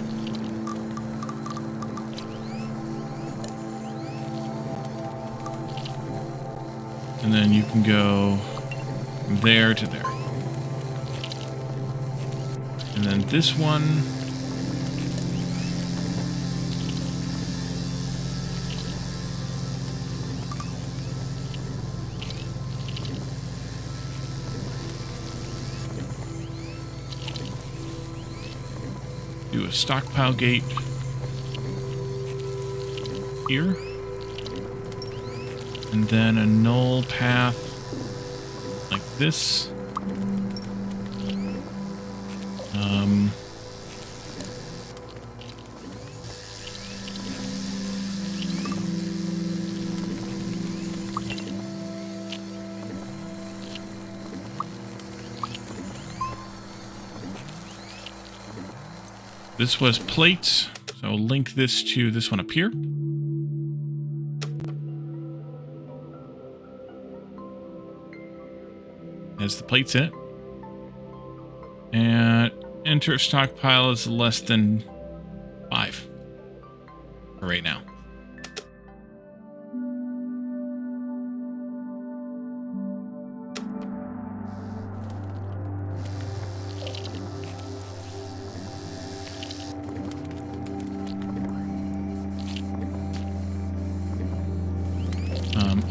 And then you can go from there to there. And then this one. Do a stockpile gate here. And then a null path like this. This was plates, so I'll link this to this one up here. Has the plates in it. And enter stockpile is less than 5 for right now.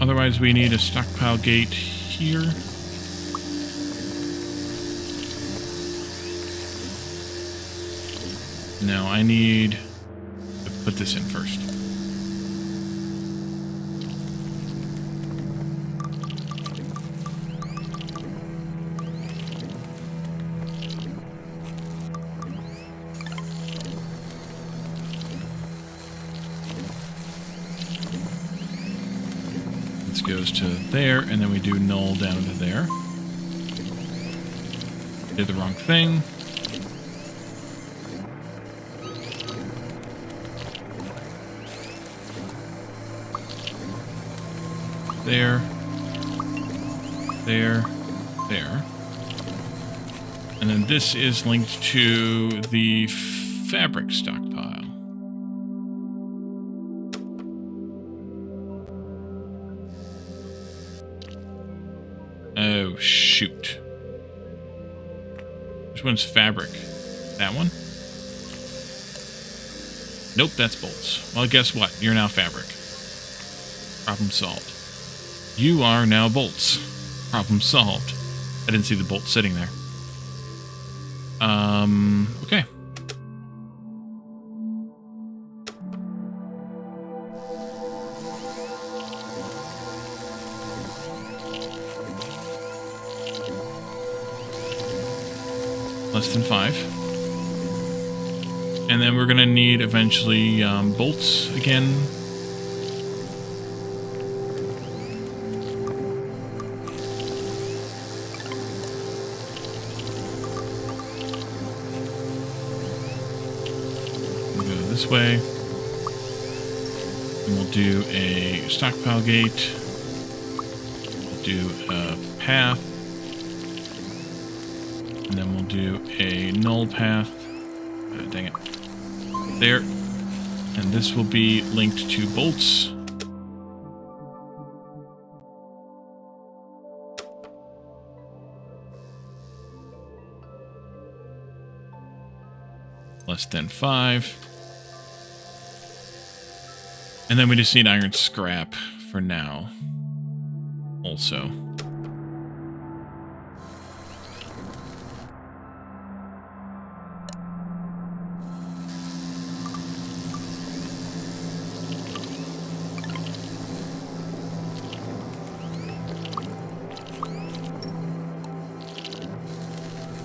Otherwise, we need a stockpile gate here. No, I need to put this in first. goes to there, and then we do null down to there. Did the wrong thing. There. There. There. And then this is linked to the fabric stockpile. Oh, shoot. Which one's fabric? That one? Nope, that's bolts. Well, guess what? You're now fabric. Problem solved. You are now bolts. Problem solved. I didn't see the bolt sitting there. Okay. Less than 5. And then we're gonna need eventually bolts again. We'll go this way. And we'll do a stockpile gate. We'll do a path. And then we'll do a null path. Dang it. There. And this will be linked to bolts. Less than 5. And then we just need iron scrap for now. Also.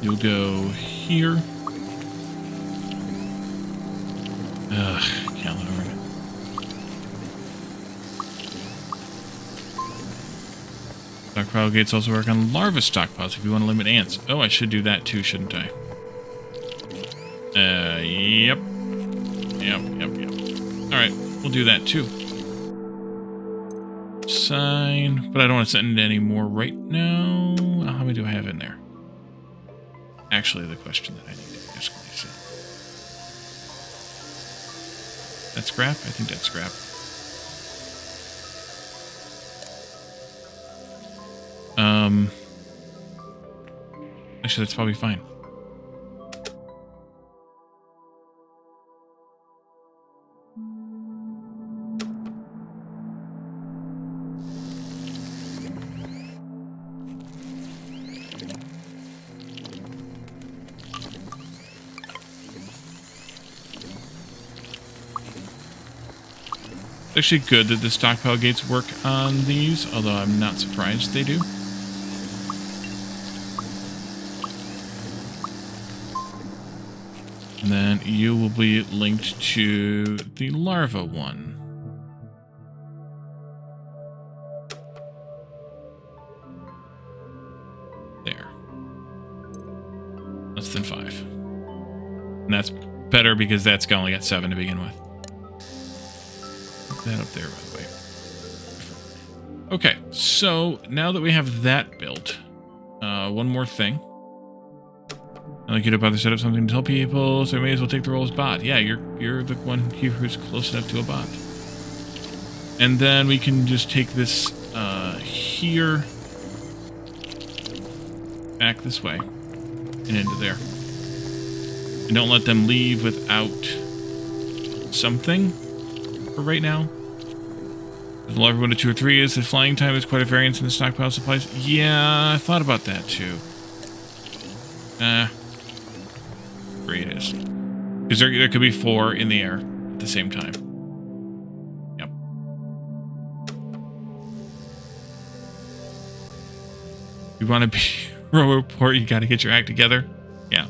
You'll go here. Ugh, can't learn. Stockpile gates also work on larva stockpiles if you want to limit ants. Oh, I should do that too, shouldn't I? Yep. Alright, we'll do that too. Sign, but I don't want to send any more right now. How many do I have in there? Actually, the question that I need to ask myself. That's scrap? I think that's scrap. Actually, that's probably fine. It's actually good that the stockpile gates work on these, although I'm not surprised they do. And then you will be linked to the larva one. There. Less than 5. And that's better because that's only got 7 to begin with. Put that up there, by the way. Okay, so now that we have that built, one more thing. I'd like you to bother set up something to tell people, so I may as well take the role as bot. Yeah, you're the one here who's close enough to a bot. And then we can just take this here, back this way, and into there. And don't let them leave without something for right now. The larva 1 to 2 or 3 is the flying time is quite a variance in the stockpile supplies. Yeah, I thought about that too. 3 it is. Because there could be 4 in the air at the same time. Yep. You want to be Roboport, you got to get your act together. Yeah.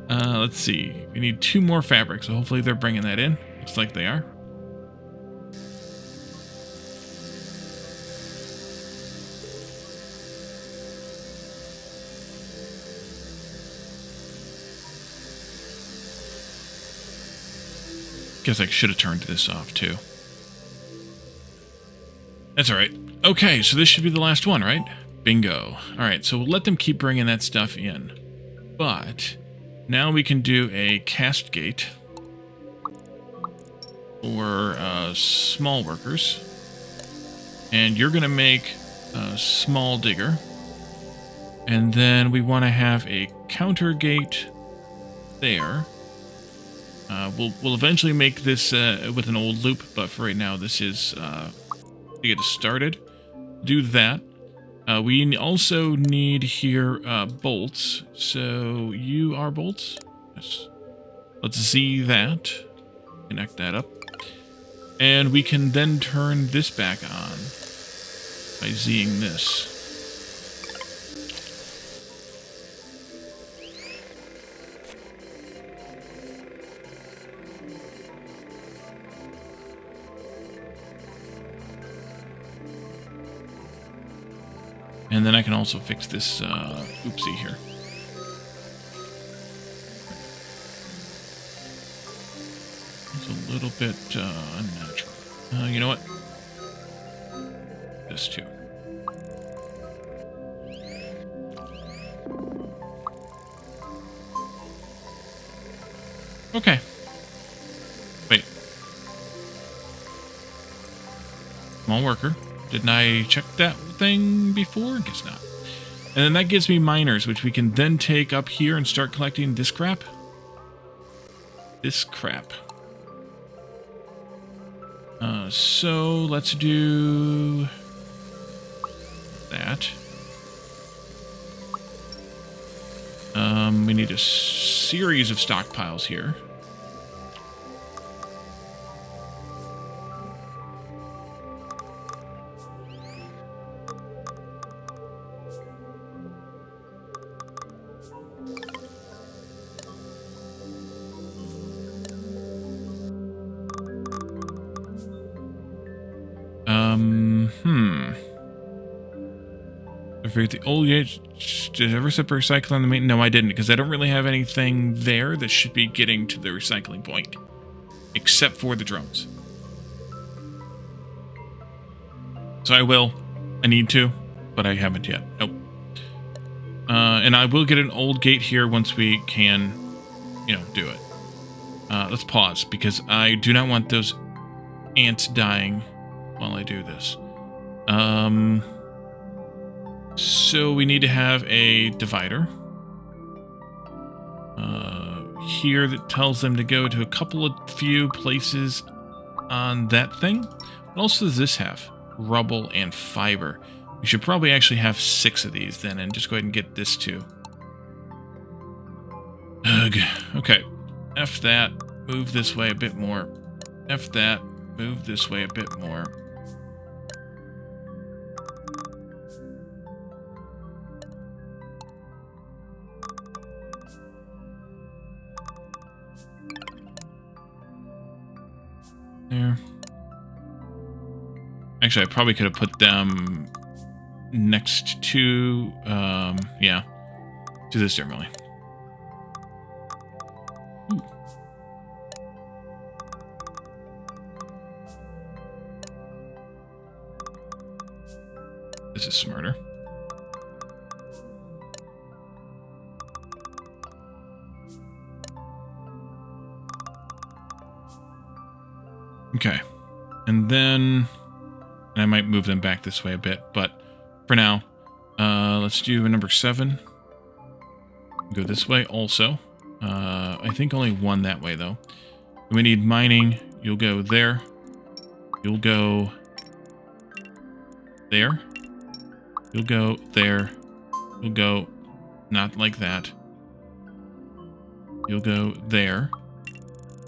Let's see. We need 2 more fabrics, so hopefully they're bringing that in. Looks like they are. Guess I should have turned this off, too. That's alright. Okay, so this should be the last one, right? Bingo. Alright, so we'll let them keep bringing that stuff in. But now we can do a cast gate for small workers. And you're going to make a small digger. And then we want to have a counter gate there. We'll eventually make this with an old loop, but for right now, this is to get it started. Do that. We also need here bolts. So you are bolts. Yes. Let's Z that. Connect that up. And we can then turn this back on by Zing this. And then I can also fix this oopsie here. It's a little bit unnatural. You know what? This too. Okay. Wait. Small worker. Didn't I check that thing before? Guess not. And then that gives me miners, which we can then take up here and start collecting this crap. This crap. So let's do that. We need a series of stockpiles here. The old gate, did I ever set recycle on the main? No, I didn't, because I don't really have anything there that should be getting to the recycling point, except for the drones. So I will. I need to, but I haven't yet. Nope. And I will get an old gate here once we can, do it. Let's pause, because I do not want those ants dying while I do this. So we need to have a divider here that tells them to go to a few places on that thing. What else does this have? Rubble and fiber. We should probably actually have 6 of these then, and just go ahead and get this too. Ugh. Okay. F that. Move this way a bit more. F that. Move this way a bit more. There. Actually, I probably could have put them next to, yeah, to this differently. Ooh. This is smarter. Okay, and then I might move them back this way a bit, but for now, let's do a number 7. Go this way also. I think only one that way, though. We need mining. You'll go there. You'll go there. You'll go there. You'll go not like that. You'll go there.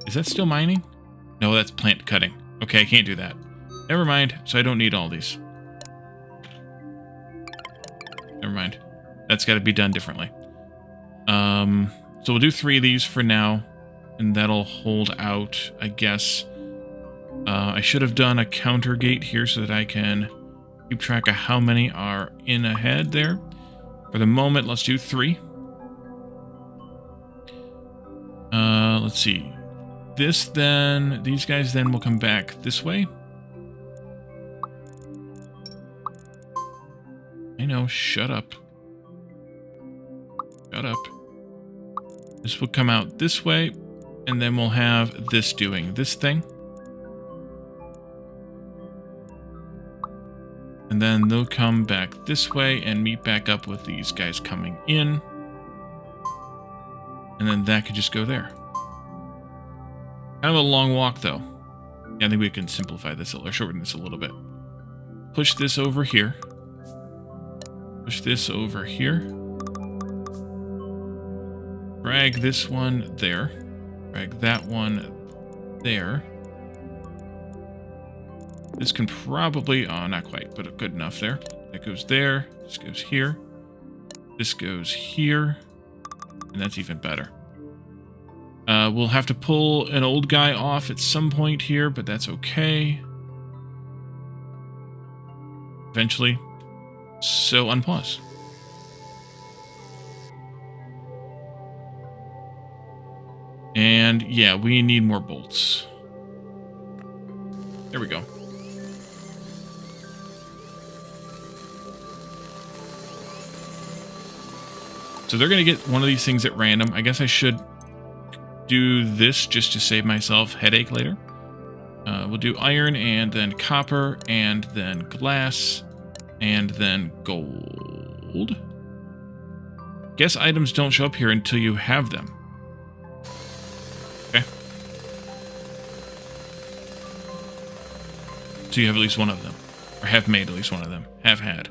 Is that still mining? No, that's plant cutting. Okay, I can't do that. Never mind, so I don't need all these. Never mind. That's got to be done differently. So we'll do 3 of these for now, and that'll hold out, I guess. I should have done a counter gate here so that I can keep track of how many are in ahead there. For the moment, let's do 3. Let's see. this then, these guys then will come back this way. I know, shut up. Shut up. This will come out this way, and then we'll have this doing this thing. And then they'll come back this way and meet back up with these guys coming in. And then that could just go there. Kind of a long walk, though. Yeah, I think we can simplify this or shorten this a little bit. Push this over here. Push this over here. Drag this one there. Drag that one there. This can probably... Oh, not quite, but good enough there. That goes there. This goes here. This goes here. And that's even better. We'll have to pull an old guy off at some point here, but that's okay. Eventually. So unpause. And yeah, we need more bolts. There we go. So they're going to get one of these things at random. I guess I should do this just to save myself headache later. We'll do iron and then copper and then glass and then gold. Guess items don't show up here until you have them. Okay. So you have at least one of them. Or have made at least one of them. Have had.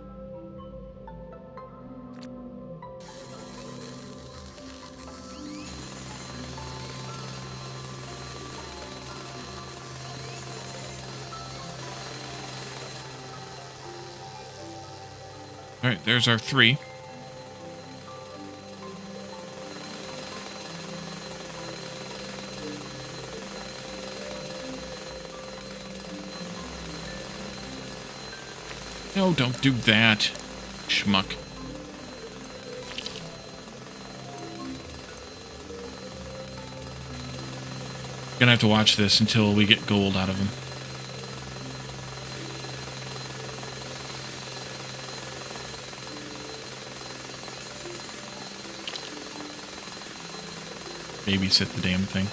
Alright, there's our 3. No, don't do that, schmuck. Gonna have to watch this until we get gold out of him. Babysit the damn thing.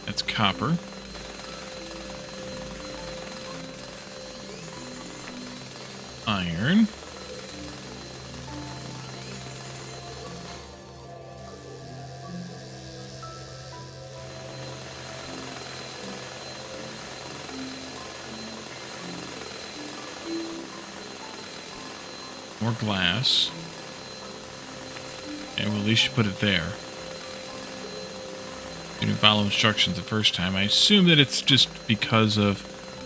That's copper. Iron. More glass. Okay, well, at least you put it there. You didn't follow instructions the first time. I assume that it's just because of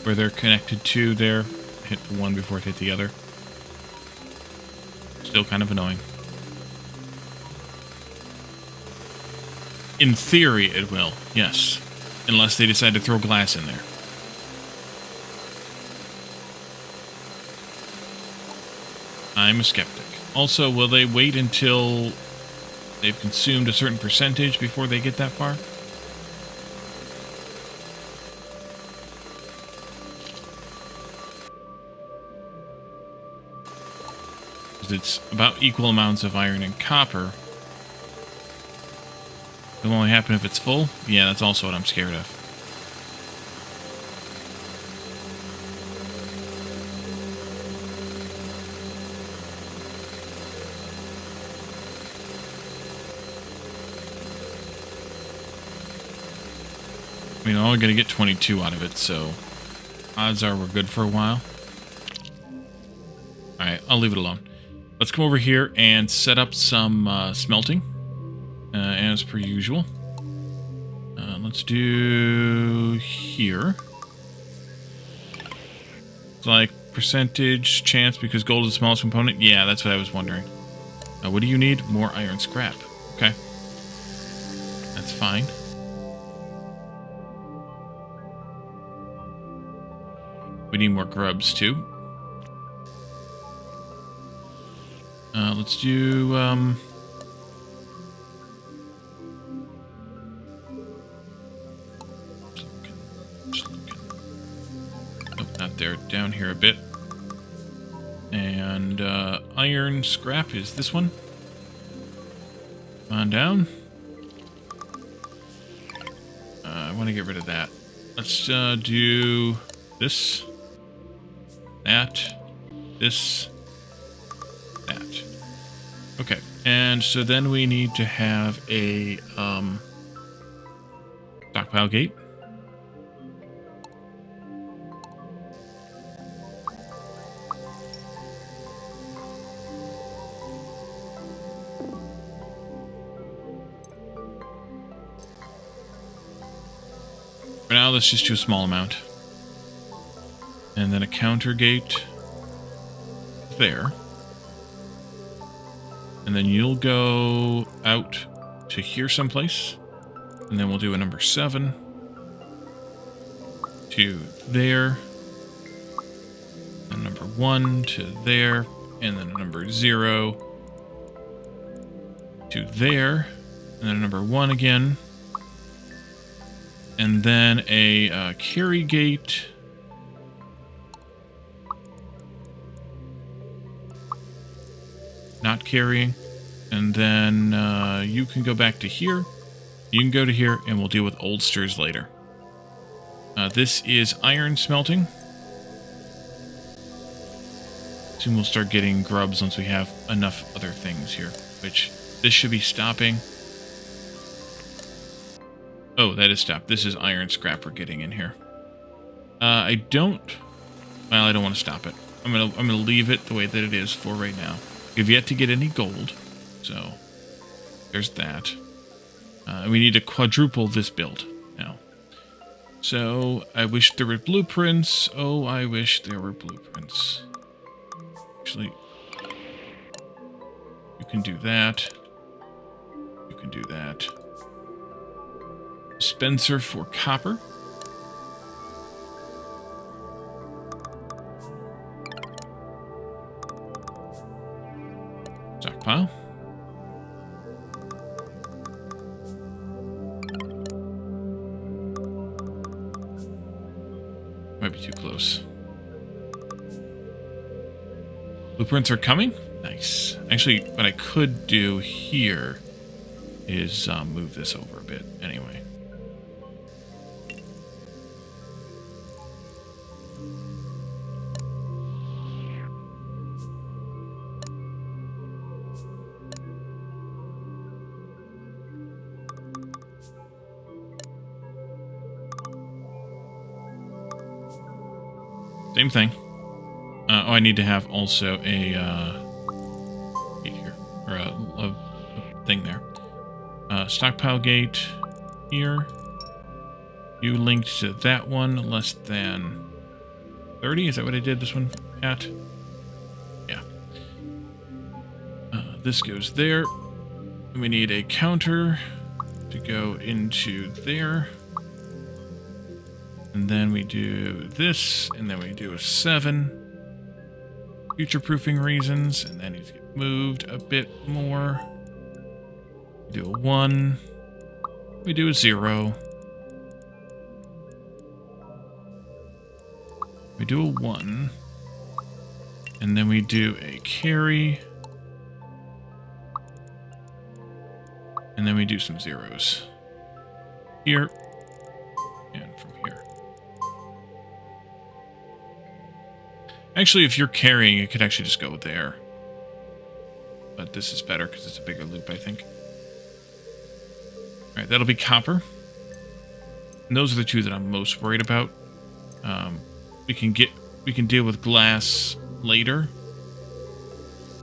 where they're connected to there. Hit one before it hit the other. Still kind of annoying. In theory, it will, yes. Unless they decide to throw glass in there. I'm a skeptic. Also, will they wait until they've consumed a certain percentage before they get that far? Because it's about equal amounts of iron and copper. It'll only happen if it's full? Yeah, that's also what I'm scared of. I mean, I'm only going to get 22 out of it, so odds are we're good for a while. Alright, I'll leave it alone. Let's come over here and set up some smelting, as per usual. Let's do here. It's like percentage chance because gold is the smallest component. Yeah, that's what I was wondering. What do you need? More iron scrap. Okay. That's fine. We need more grubs, too. Let's do, Not there, down here a bit. And iron scrap is this one. Come on down. I want to get rid of that. Let's do this, that, this, that. Okay, and so then we need to have a stockpile gate. For now, let's just do a small amount. And then a counter gate there. And then you'll go out to here someplace. And then we'll do a number 7 to there. And number 1 to there. And then a number 0 to there. And then a number 1 again. And then a carry gate. Not carrying. And then you can go back to here. You can go to here, and we'll deal with oldsters later. This is iron smelting. Soon we'll start getting grubs once we have enough other things here. Which, this should be stopping. Oh, that is stopped. This is iron scrap we're getting in here. I don't want to stop it. I'm gonna leave it the way that it is for right now. We've yet to get any gold, so there's that. We need to quadruple this build now. So I wish there were blueprints. Oh, I wish there were blueprints. Actually, you can do that. You can do that. Dispenser for copper. Stockpile. Might be too close. Blueprints are coming? Nice. Actually, what I could do here is move this over a bit anyway. Same thing. I need to have also a gate here, or a thing there. Stockpile gate here. You linked to that one, less than 30. Is that what I did this one at? Yeah. This goes there. We need a counter to go into there. And then we do this, and then we do a 7. Future-proofing reasons, and then he's get moved a bit more. We do a 1. We do a 0. We do a 1. And then we do a carry. And then we do some zeros. Here. And from here. Actually, if you're carrying, it could actually just go there. But this is better because it's a bigger loop, I think. Alright, that'll be copper. And those are the two that I'm most worried about. We can deal with glass later.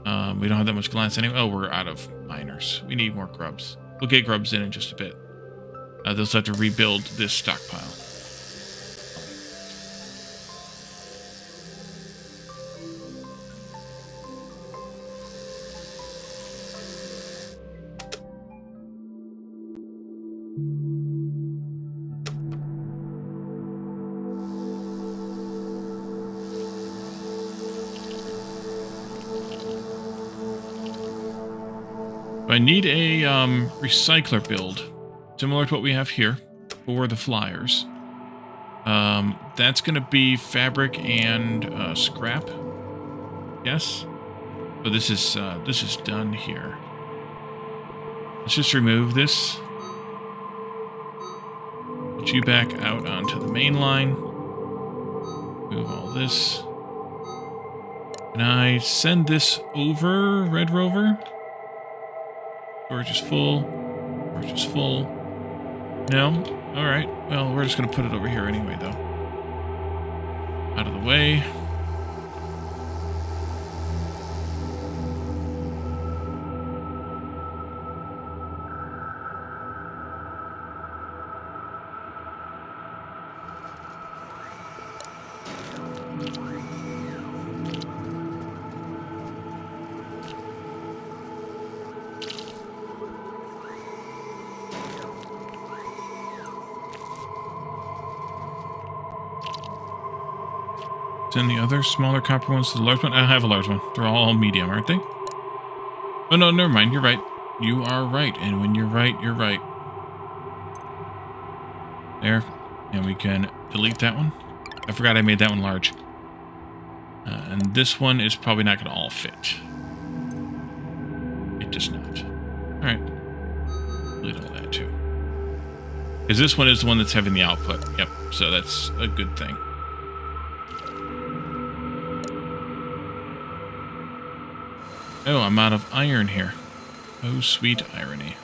We don't have that much glass anyway. Oh, we're out of miners. We need more grubs. We'll get grubs in just a bit. They'll have to rebuild this stockpile. I need a recycler build, similar to what we have here for the flyers. That's going to be fabric and scrap. Yes. So this is done here. Let's just remove this. Put you back out onto the main line. Move all this. Can I send this over, Red Rover? Storage is full. Storage is full. No? Alright. Well, we're just going to put it over here anyway, though. Out of the way. Send the other smaller copper ones to the large one. I have a large one. They're all medium, aren't they? Oh, no, never mind. You're right. You are right. And when you're right, you're right. There. And we can delete that one. I forgot I made that one large. And this one is probably not going to all fit. It does not. Alright. Delete all that too. Because this one is the one that's having the output. Yep. So that's a good thing. Oh, I'm out of iron here. Oh, sweet irony.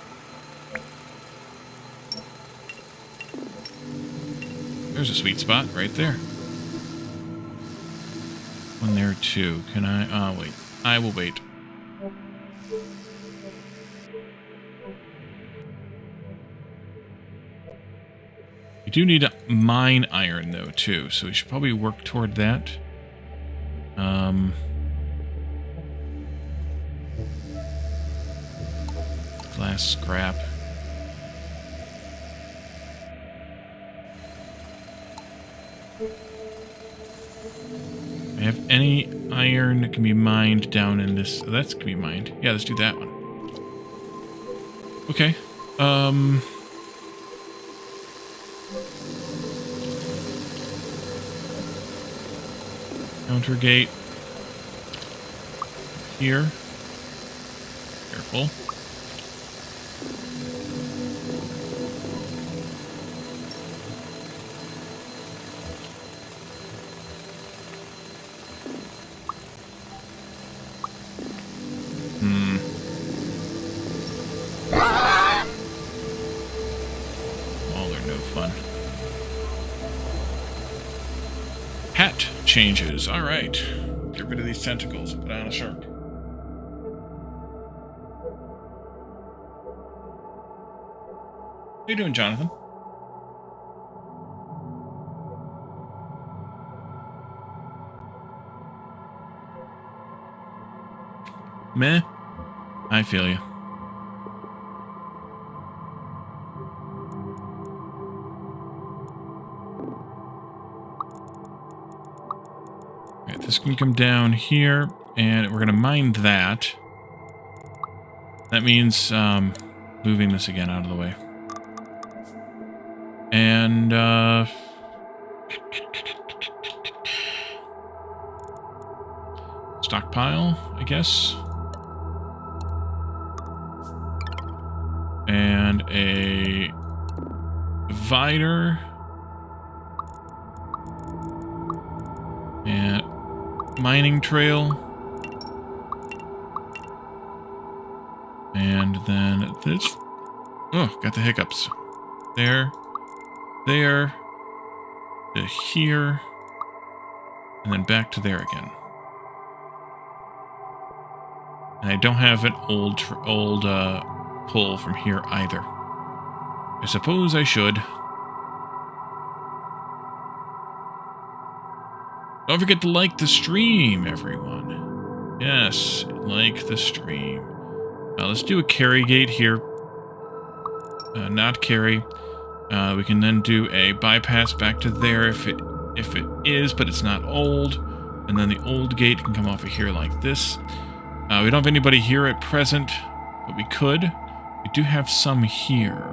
There's a sweet spot right there. One there too. Can I? Wait. I will wait. We do need to mine iron though too, so we should probably work toward that. Glass scrap. I have any iron that can be mined down in this. Oh, that's can be mined. Yeah, let's do that one. Okay. Counter gate. Here. Careful. Hat changes. All right. Get rid of these tentacles. Put on a shark. How you doing, Jonathan? Meh. I feel you. This can come down here, and we're going to mine that. That means moving this again out of the way. And stockpile, I guess. And a divider. And mining trail. And then this. Oh, got the hiccups. There. There. To here. And then back to there again. And I don't have an old pull from here either. I suppose I should. Don't forget to like the stream, everyone. Yes, like the stream. Let's do a carry gate here. Not carry. We can then do a bypass back to there if it is, but it's not old. And then the old gate can come off of here like this. We don't have anybody here at present, but we could. We do have some here.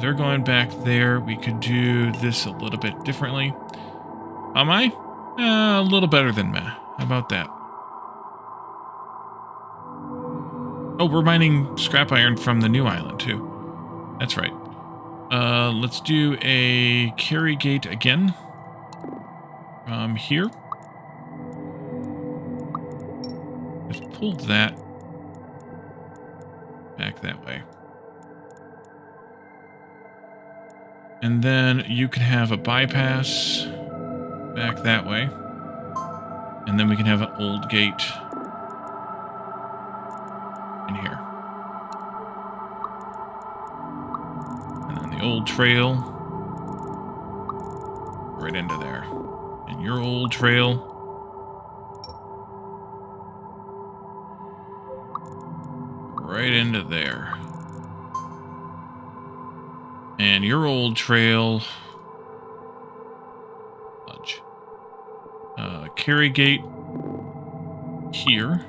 they're going back there. We could do this a little bit differently. Am I? A little better than meh. How about that? Oh, we're mining scrap iron from the new island, too. That's right. Let's do a carry gate again. From here. Just pull that back that way. And then you can have a bypass back that way. And then we can have an old gate in here. And then the old trail right into there. And your old trail right into there. And your old trail fudge. Carry gate here.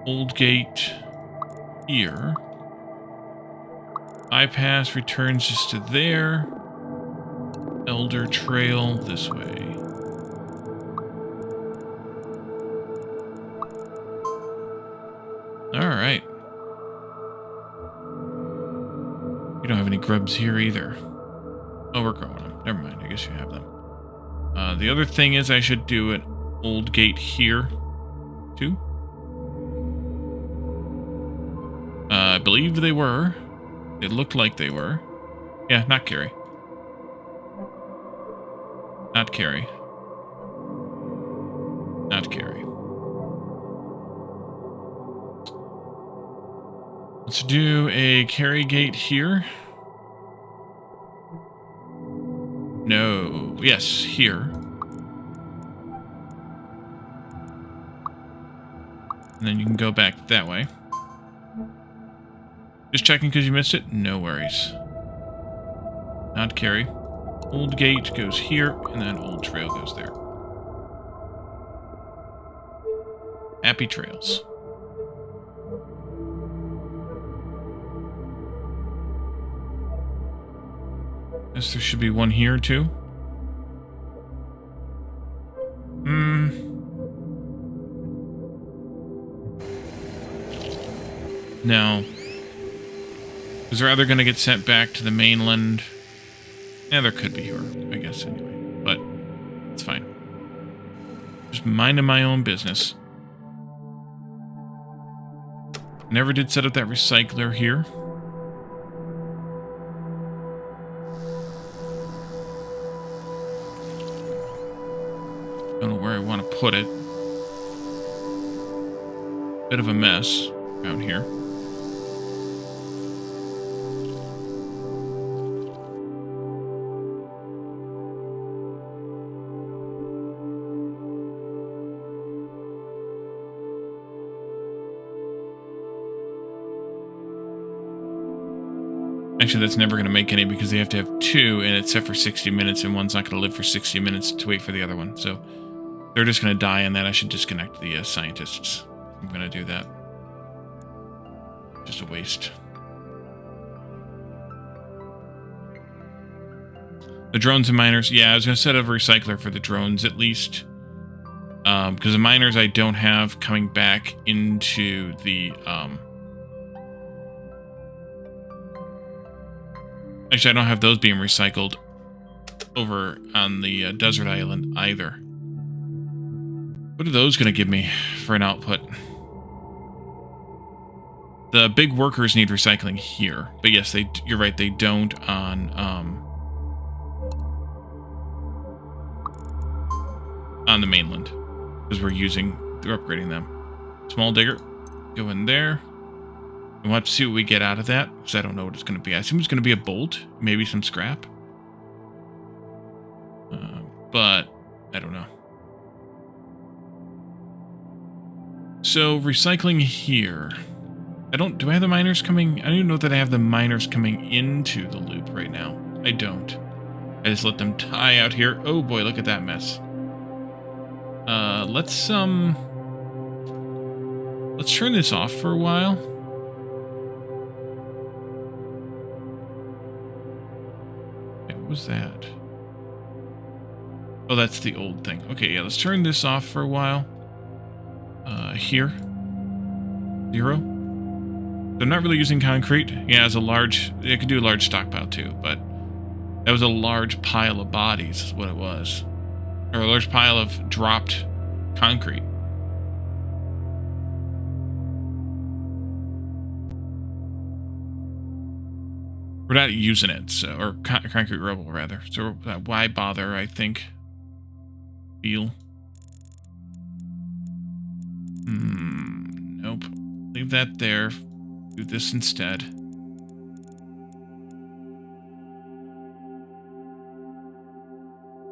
Old gate here. Bypass returns just to there. Elder trail this way. Alright. You don't have any grubs here either. Oh, we're growing them. Never mind, I guess you have them. The other thing is I should do an old gate here, too. I believe they were. It looked like they were. Yeah, not carry. Not carry. Not carry. Let's do a carry gate here. No. Yes, here. And then you can go back that way. Just checking because you missed it. No worries. Not carry. Old gate goes here, and then old trail goes there. Happy trails. Guess there should be one here, too. No. Because they're either going to get sent back to the mainland. Yeah, there could be here, I guess, anyway. But it's fine. Just minding my own business. Never did set up that recycler here. Don't know where I want to put it. Bit of a mess out here. Actually, that's never going to make any because they have to have two, and it's set for 60 minutes, and one's not going to live for 60 minutes to wait for the other one. So they're just going to die on that. I should disconnect the scientists. I'm going to do that. Just a waste. The drones and miners. Yeah, I was going to set up a recycler for the drones at least. Because the miners I don't have coming back into the... Actually, I don't have those being recycled over on the desert island either. What are those going to give me for an output? The big workers need recycling here. But yes, you're right, they don't on the mainland. Because we're upgrading them. Small digger, go in there. We'll have to see what we get out of that, because I don't know what it's going to be. I assume it's going to be a bolt, maybe some scrap. But I don't know. So, recycling here. Do I have the miners coming? I don't even know that I have the miners coming into the loop right now. I don't. I just let them die out here. Oh boy, look at that mess. Let's turn this off for a while. What was that? Oh, that's the old thing. Okay, yeah, let's turn this off for a while. Here. 0. I'm not really using concrete. Yeah, as a large... It could do a large stockpile too, but... That was a large pile of bodies, is what it was. Or a large pile of dropped concrete. We're not using it, so... Or concrete rubble, rather. So why bother, I think. Feel. Nope. Leave that there. Do this instead.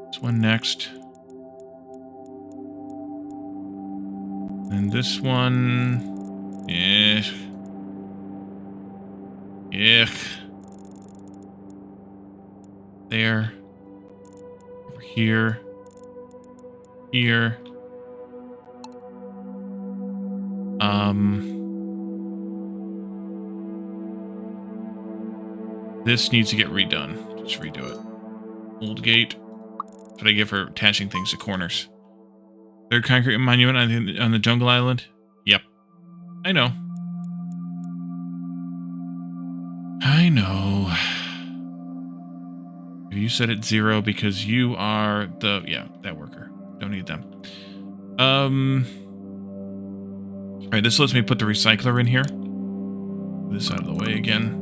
This one next. And this one... Ugh. There. Over here. Here. This needs to get redone. Just redo it. Old gate. That's what I give for attaching things to corners. Third concrete monument on the jungle island? Yep. I know. I know. You said it's 0 because you are the... Yeah, that worker. Don't need them. Alright, this lets me put the recycler in here. This out of the way again.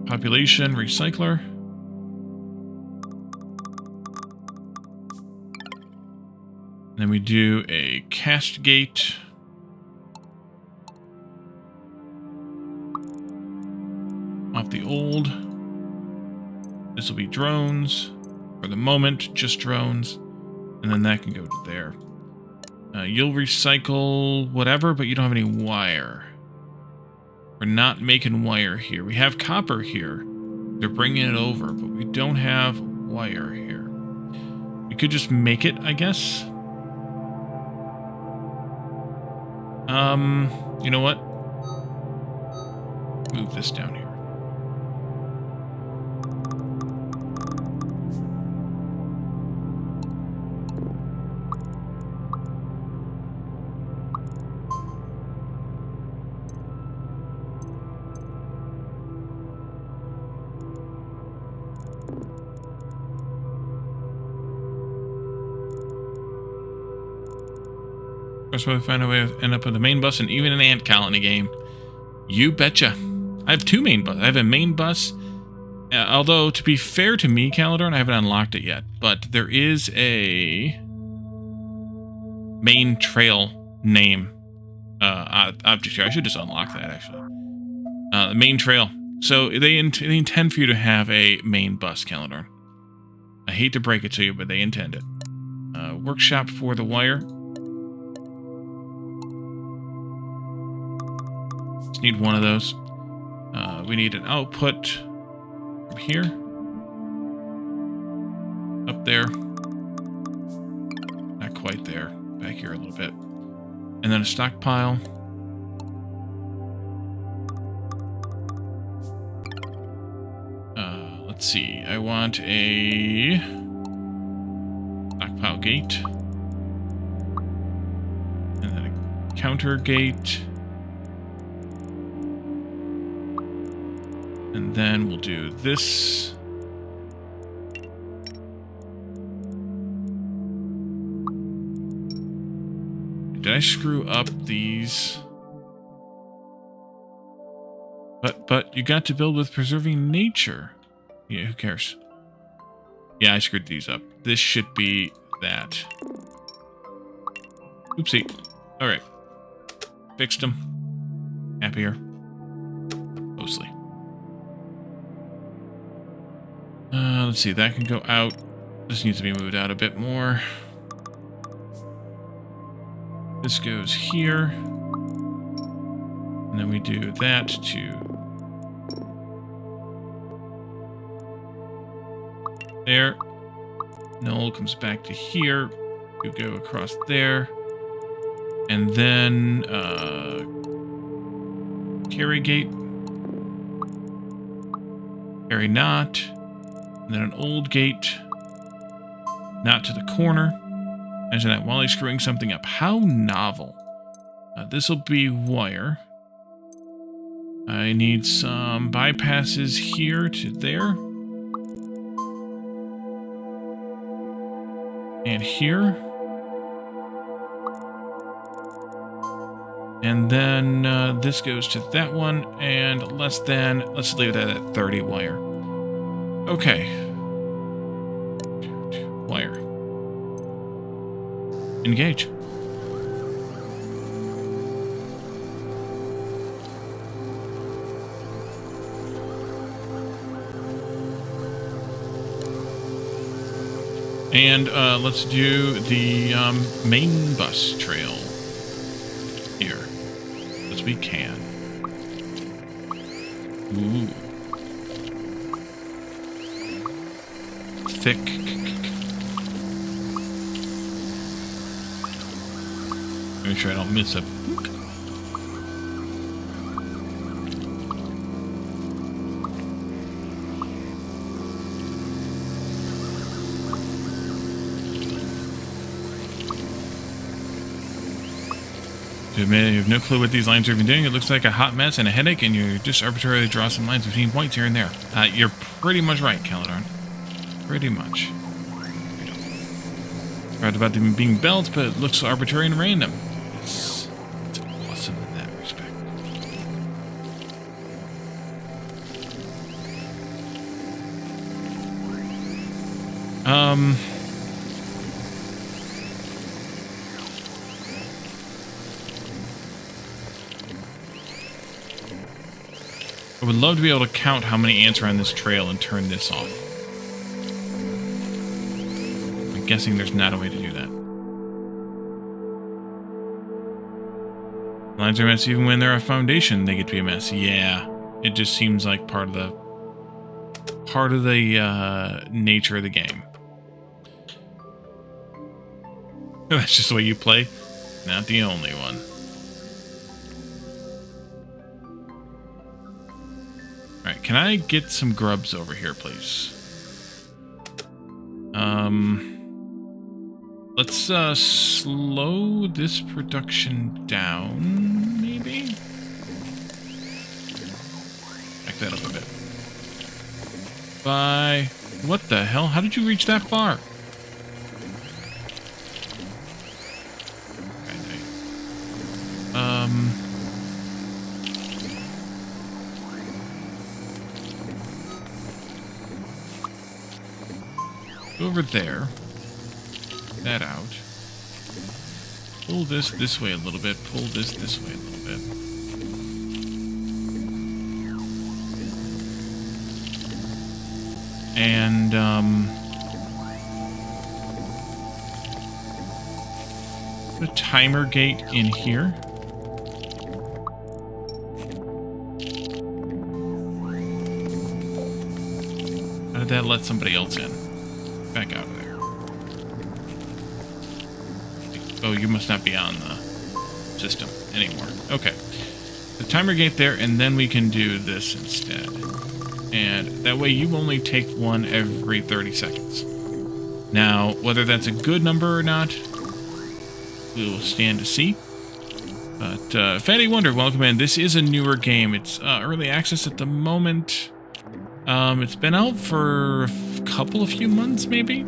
Population, recycler. And then we do a cast gate. Off the old. This will be drones. For the moment, just drones. And then that can go to there. You'll recycle whatever, but you don't have any wire. We're not making wire here. We have copper here. They're bringing it over, but we don't have wire here. We could just make it, I guess. You know what? Move this down here. That's why we find a way to end up with a main bus and even an ant colony game. You betcha. I have 2 main buses. I have a main bus. Although, to be fair to me, Calidorn, I haven't unlocked it yet. But there is a main trail name object here. I should just unlock that, actually. Main trail. So they intend for you to have a main bus, Calidorn. I hate to break it to you, but they intend it. Workshop for the wire. Just need one of those. We need an output from here. Up there. Not quite there. Back here a little bit. And then a stockpile. Let's see. I want a stockpile gate. And then a counter gate. And then we'll do this. Did I screw up these? But you got to build with preserving nature. Yeah, who cares? Yeah, I screwed these up. This should be that. Oopsie. Alright. Fixed them. Happier. Mostly. Let's see, that can go out. This needs to be moved out a bit more. This goes here. And then we do that to there. Null comes back to here. You go across there. And then carry gate. Carry not. And then an old gate. Not to the corner. Imagine that while he's screwing something up. How novel. This will be wire. I need some bypasses here to there. And here. And then this goes to that one. And let's leave that at 30 wire. Okay. Wire. Engage. And let's do the main bus trail here, as we can. Ooh. Thick. Make sure I don't miss a book. You have no clue what these lines are even doing. It looks like a hot mess and a headache, and you just arbitrarily draw some lines between points here and there. You're pretty much right, Caladon. Pretty much. Right about them being belts, but it looks arbitrary and random. It's awesome in that respect. I would love to be able to count how many ants are on this trail and turn this off. I'm guessing there's not a way to do that. Lines are a mess even when they're a foundation, they get to be a mess. Yeah, it just seems like part of the nature of the game. That's just the way you play. Not the only one. Alright, can I get some grubs over here, please? Let's slow this production down, maybe? Back that up a bit. Bye. What the hell? How did you reach that far? Over there. That out. Pull this way a little bit. Pull this way a little bit. And, put a timer gate in here. How did that let somebody else in? Back out of there. Oh, you must not be on the system anymore. Okay. The timer gate there, and then we can do this instead. And that way you only take one every 30 seconds. Now, whether that's a good number or not, we will stand to see. But, Fatty Wonder, welcome in. This is a newer game. It's early access at the moment. It's been out for a few months, maybe?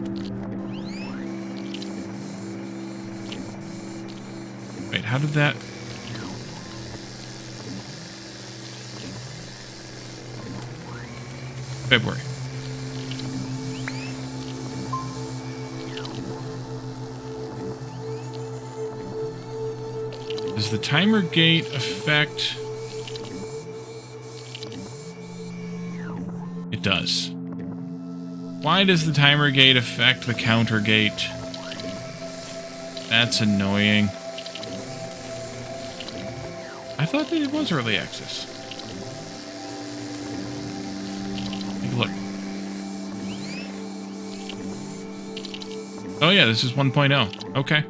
Wait, how did that... February. Does the timer gate affect... It does. Why does the timer gate affect the counter gate? That's annoying. I thought that it was early access. Take a look. Oh yeah, this is 1.0. Okay.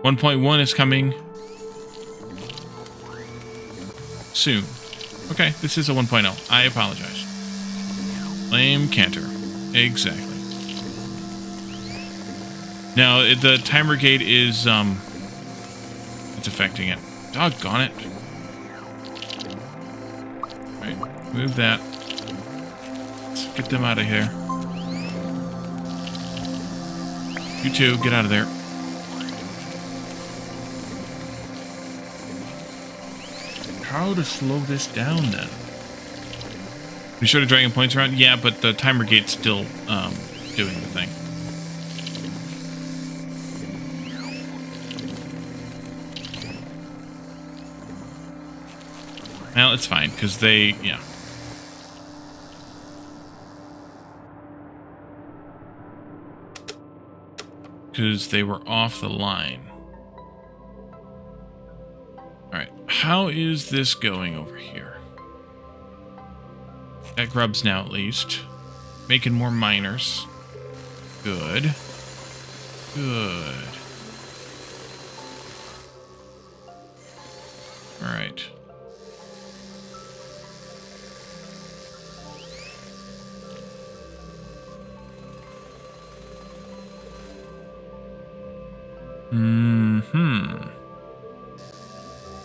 1.1 is coming soon. Okay, this is a 1.0. I apologize. Flame canter. Exactly. Now, the timer gate is, it's affecting it. Doggone it. Right, move that. Let's get them out of here. You two, get out of there. How to slow this down, then? You sure to dragging points around? Yeah, but the timer gate's still, doing the thing. Well, it's fine, because they, yeah. Because they were off the line. Alright, how is this going over here? Got grubs now, at least. Making more miners. Good. Good. Alright.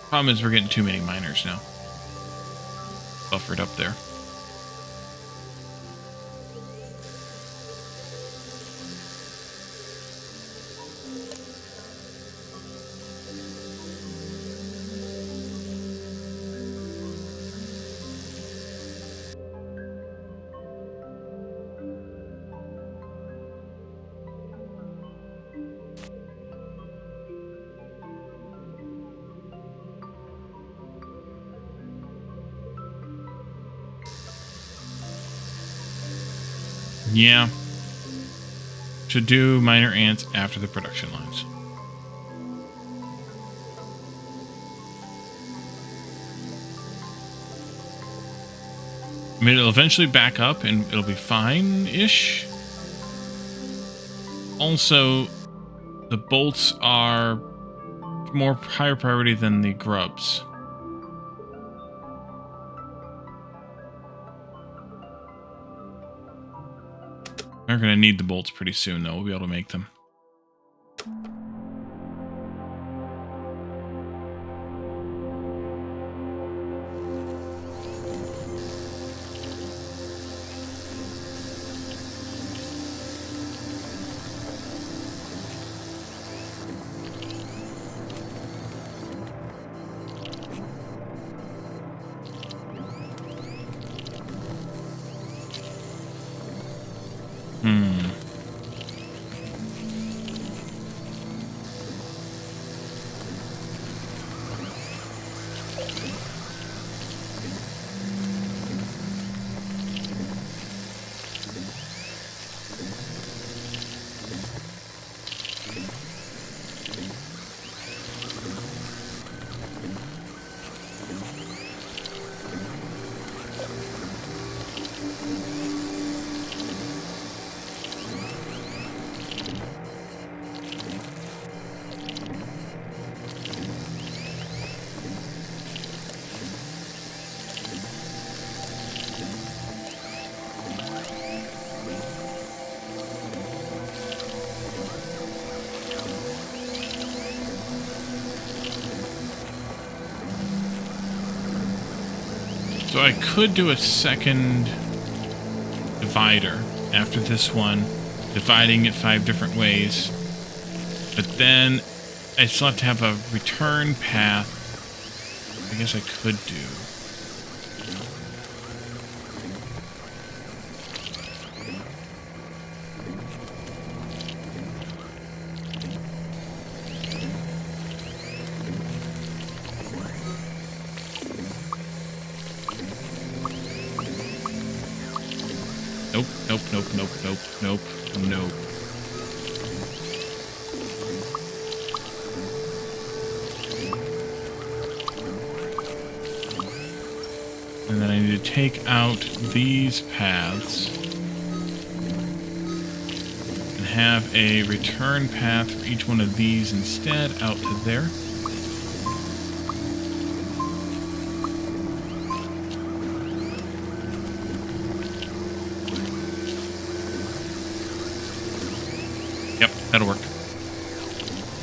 Problem is we're getting too many miners now. Buffered up there. Yeah. Should do miner ants after the production lines. I mean, it'll eventually back up and it'll be fine-ish. Also, the bolts are more higher priority than the grubs. We're going to need the bolts pretty soon, though. We'll be able to make them. So I could do a second divider after this one, dividing it 5 different ways. But then I still have to have a return path. I guess I could do. Nope, nope, nope, nope, nope, nope, nope. And then I need to take out these paths and have a return path for each one of these instead out to there. Yep, that'll work.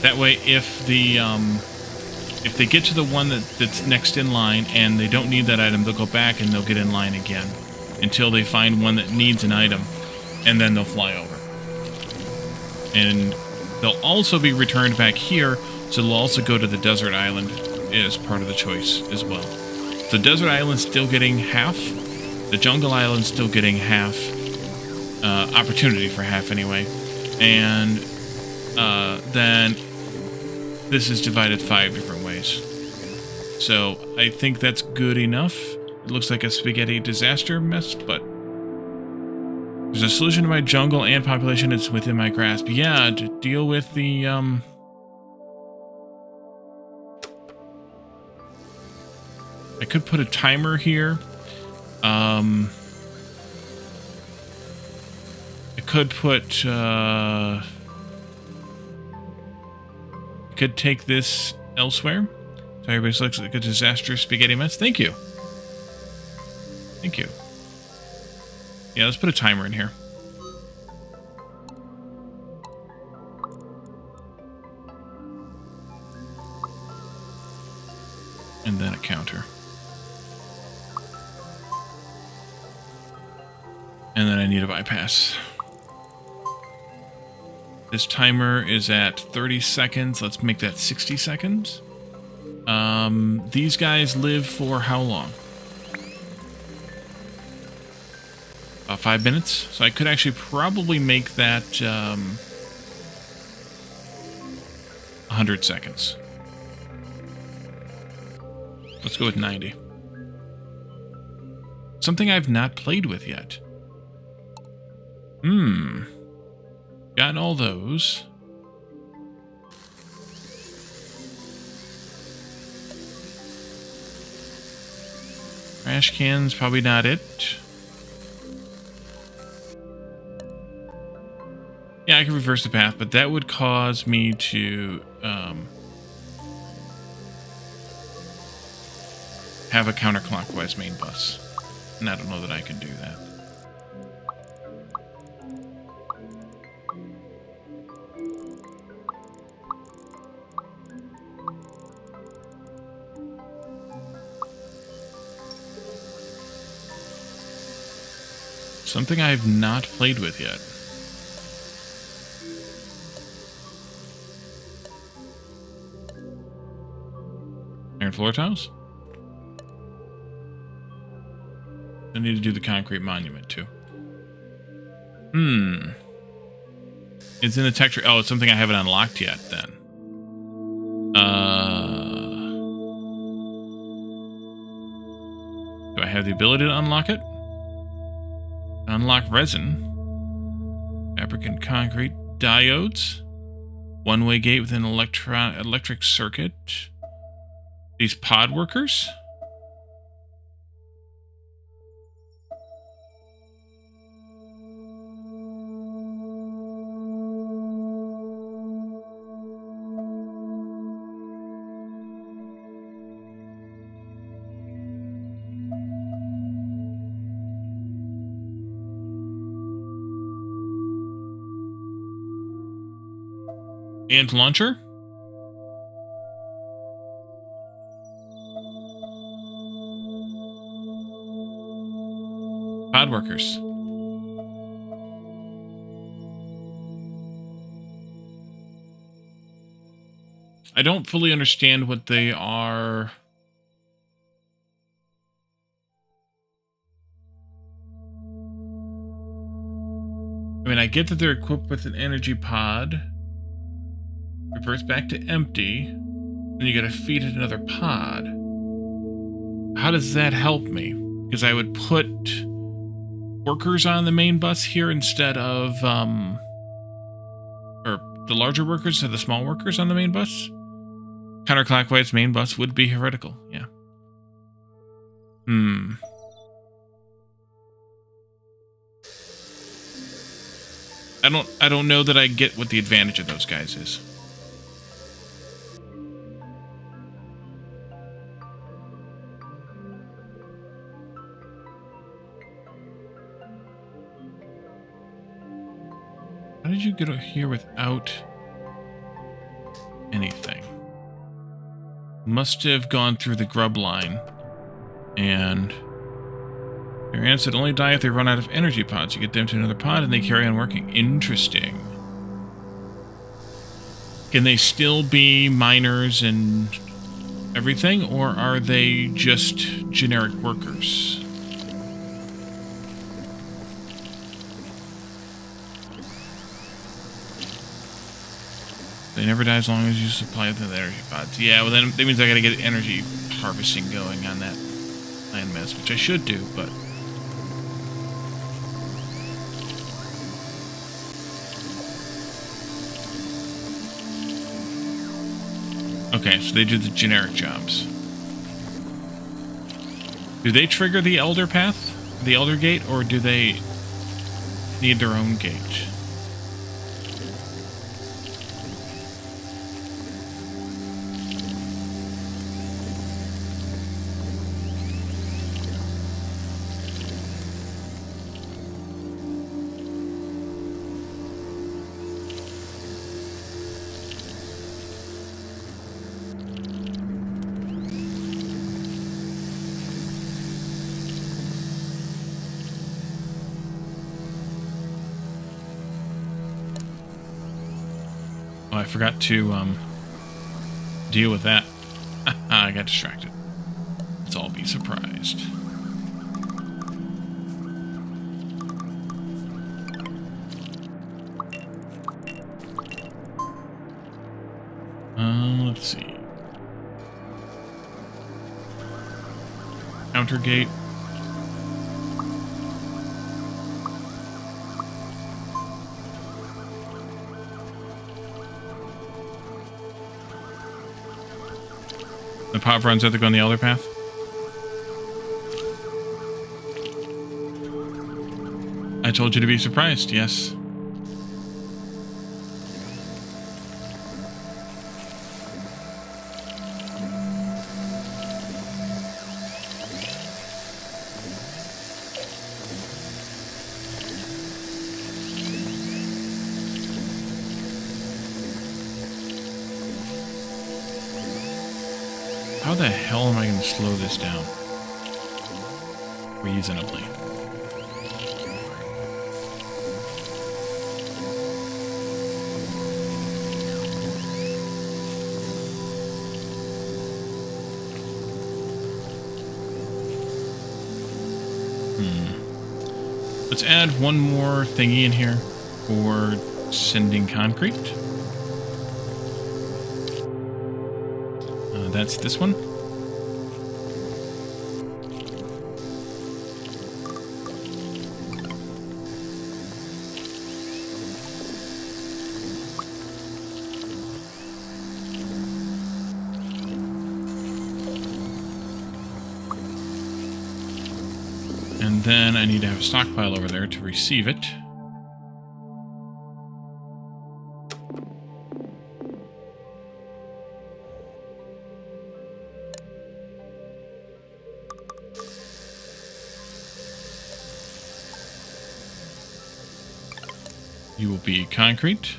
That way, if they get to the one that's next in line and they don't need that item, they'll go back and they'll get in line again until they find one that needs an item, and then they'll fly over. And they'll also be returned back here, so they'll also go to the desert island as part of the choice as well. So desert island's still getting half, the jungle island's still getting half, opportunity for half anyway, and then this is divided 5 different ways. So I think that's good enough. It looks like a spaghetti disaster mess, but there's a solution to my jungle and population. It's within my grasp. Yeah, to deal with the I could put a timer here. I could put could take this elsewhere. So everybody looks like a disaster spaghetti mess. Thank you. Thank you. Yeah, let's put a timer in here. And then a counter. And then I need a bypass. This timer is at 30 seconds. Let's make that 60 seconds. These guys live for how long? About 5 minutes. So I could actually probably make that 100 seconds. Let's go with 90. Something I've not played with yet. Got all those. Trash cans, probably not it. Yeah, I can reverse the path, but that would cause me to have a counterclockwise main bus. And I don't know that I can do that. Something I've not played with yet. Iron floor tiles? I need to do the concrete monument too. It's in the texture. Oh, it's something I haven't unlocked yet then. Do I have the ability to unlock it? Unlock resin. Fabric and concrete. Diodes. One-way gate with an electric circuit. These pod workers. And launcher? Pod workers. I don't fully understand what they are. I mean, I get that they're equipped with an energy pod. Reverts back to empty. Then you gotta feed it another pod. How does that help me? Because I would put workers on the main bus here instead of, or the larger workers instead of the small workers on the main bus? Counterclockwise main bus would be heretical, yeah. I don't know that I get what the advantage of those guys is. How did you get here without anything? Must have gone through the grub line. And your ants would only die if they run out of energy pods. You get them to another pod and they carry on working. Interesting. Can they still be miners and everything, or are they just generic workers? They never die as long as you supply them with energy pods. Yeah, well then that means I gotta get energy harvesting going on that landmass, which I should do, but... Okay, so they do the generic jobs. Do they trigger the Elder Path? The Elder Gate? Or do they need their own gate? Oh, I forgot to deal with that. I got distracted. Let's all be surprised. Let's see. Counter gate. The pop runs out to go on the Elder Path. I told you to be surprised, yes. How the hell am I going to slow this down? Reasonably. Let's add one more thingy in here for sending concrete. That's this one. And then I need to have a stockpile over there to receive it. You will be concrete.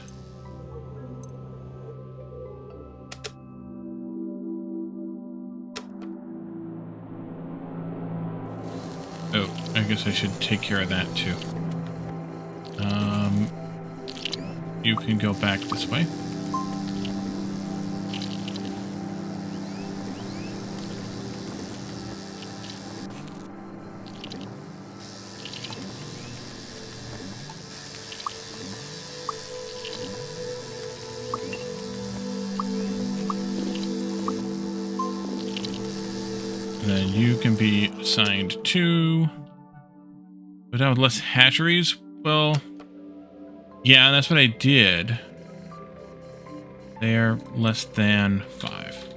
Oh, I guess I should take care of that too. You can go back this way. And then you can be assigned to... But now with less hatcheries? Well, yeah, that's what I did. They're less than 5.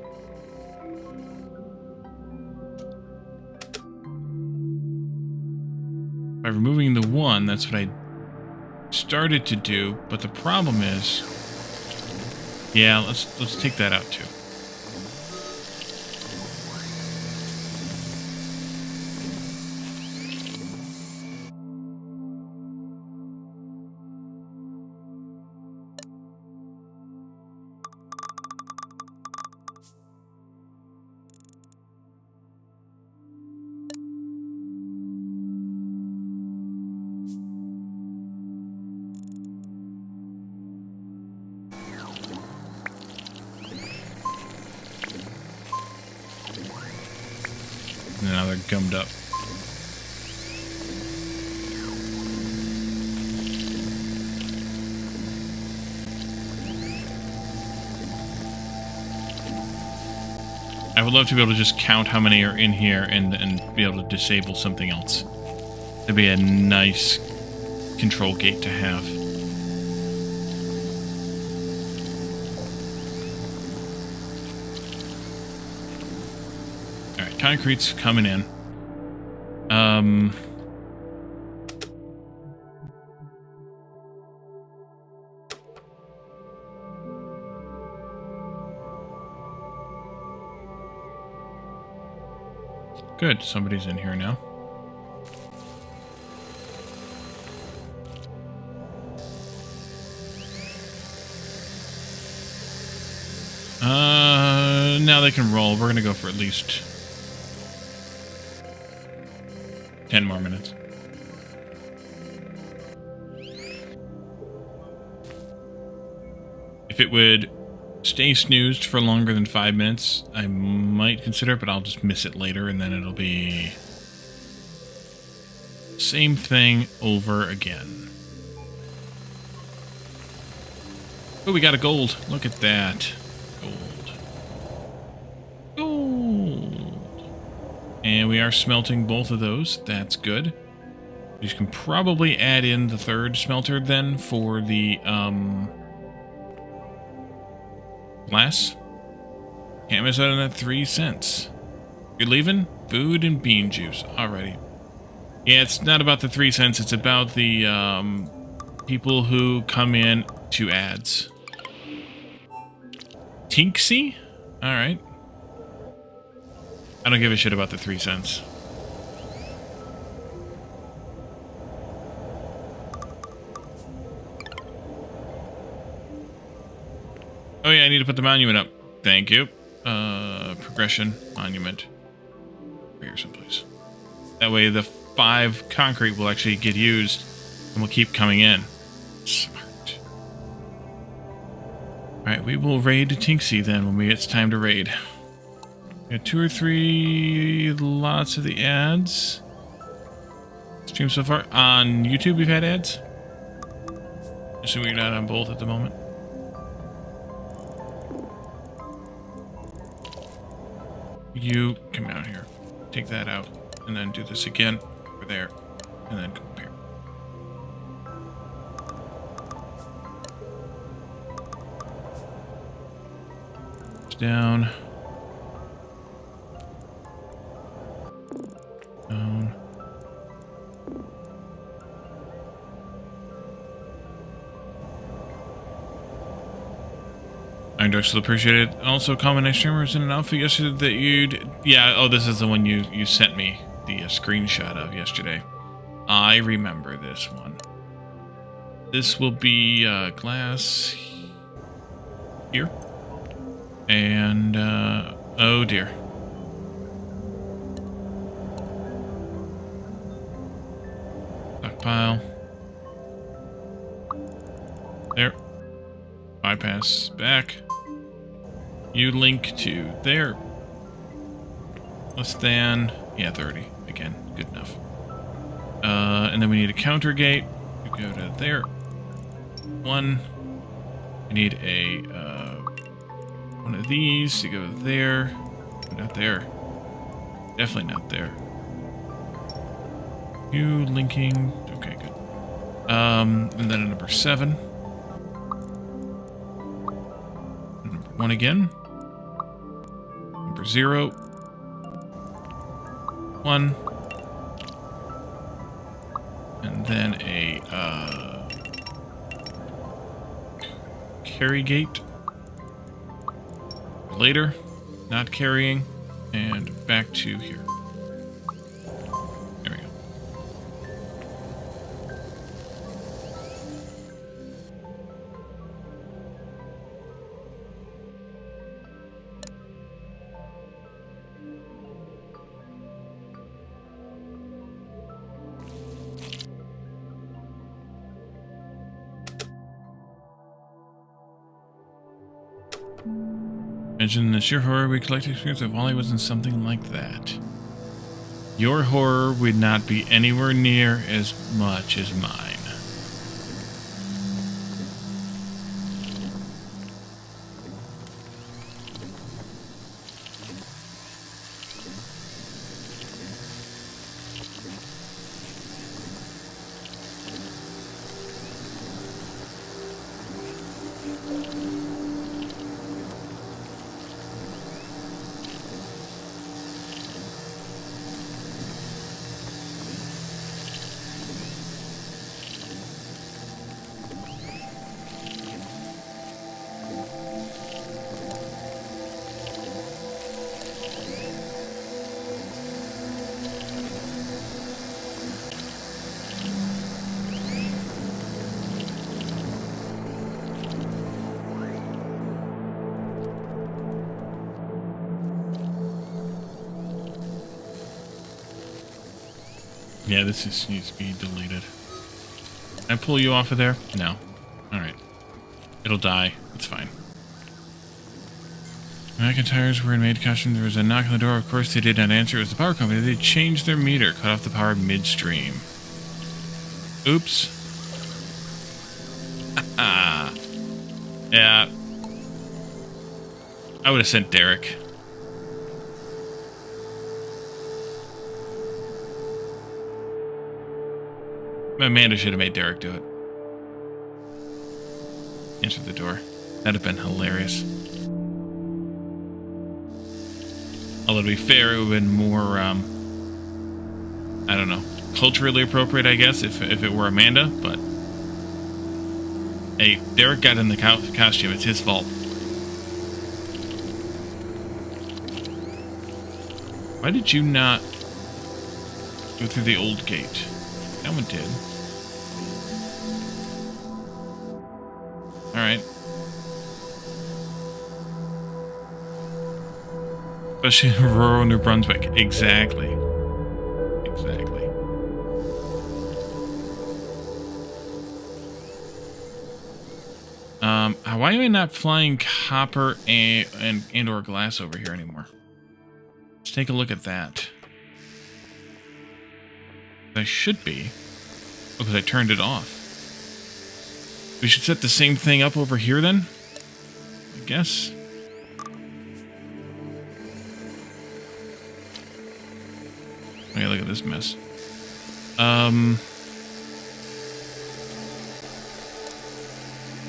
By removing the 1, that's what I started to do, but the problem is... Yeah, let's take that out too. And now they're gummed up. I would love to be able to just count how many are in here and be able to disable something else. That'd be a nice control gate to have. Alright, concrete's coming in. Good, somebody's in here now. Now they can roll. We're gonna go for at least 10 more minutes. If it would stay snoozed for longer than 5 minutes, I might consider it, but I'll just miss it later, and then it'll be same thing over again. Oh, we got a gold. Look at that. Gold. Gold. And we are smelting both of those. That's good. We can probably add in the third smelter then for the, glass. Can't miss out on that 3 cents. You're leaving? Food and bean juice. Alrighty. Yeah, it's not about the 3 cents. It's about the people who come in to ads. Tinksy? Alright. I don't give a shit about the 3 cents. Oh yeah, I need to put the monument up. Thank you. Progression, monument. Here someplace. That way the 5 concrete will actually get used and will keep coming in. Smart. Alright, we will raid Tinksy then when it's time to raid. We got 2 or 3 lots of the ads. Stream so far. On YouTube we've had ads. Assuming you're not on both at the moment. You come out here, take that out, and then do this again over there, and then come up here. Down. Down. I still appreciate it. Also, comment nice streamers in an outfit yesterday that you'd... Yeah, oh, this is the one you sent me the screenshot of yesterday. I remember this one. This will be glass here. And, oh dear. Stockpile. There. Bypass back. You link to there. Less than, yeah, 30. Again, good enough. And then we need a counter gate. We go to there. 1. We need a, one of these to go there. Not there. Definitely not there. You linking. Okay, good. And then a number 7. Number 1 again. Number 0. 1. And then a carry gate. Later, not carrying, and back to here. There we go. Imagine the sheer horror we collect experience if Wally was in something like that. Your horror would not be anywhere near as much as mine. Yeah, this needs to be deleted. Can I pull you off of there? No. Alright. It'll die. It's fine. McIntyres were in maid costume. There was a knock on the door. Of course, they did not answer. It was the power company. They changed their meter. Cut off the power midstream. Oops. Yeah. I would have sent Derek. Amanda should have made Derek do it. Answer the door. That'd have been hilarious. Although to be fair, it would have been more, I don't know, culturally appropriate, I guess, if it were Amanda, but... Hey, Derek got in the costume. It's his fault. Why did you not go through the old gate? That one did. Alright. Especially in rural New Brunswick. Exactly. Exactly. Why am I not flying copper and or glass over here anymore? Let's take a look at that. I should be. Oh, because I turned it off. We should set the same thing up over here then? I guess. Okay, look at this mess.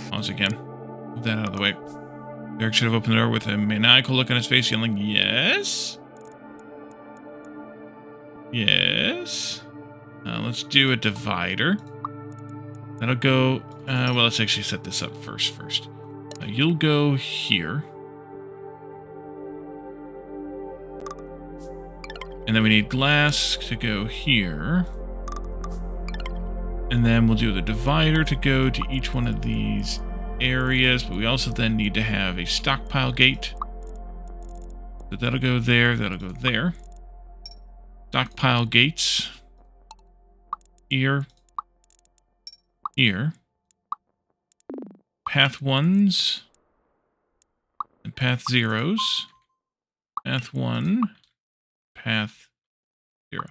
Pause again. Move that out of the way. Derek should have opened the door with a maniacal look on his face, yelling, "Yes? Yes?" Let's do a divider. That'll go... well, let's actually set this up first. You'll go here. And then we need glass to go here. And then we'll do the divider to go to each one of these areas. But we also then need to have a stockpile gate. So that'll go there, that'll go there. Stockpile gates. Here. Path 1s. And path 0s. Path 1. Path 0.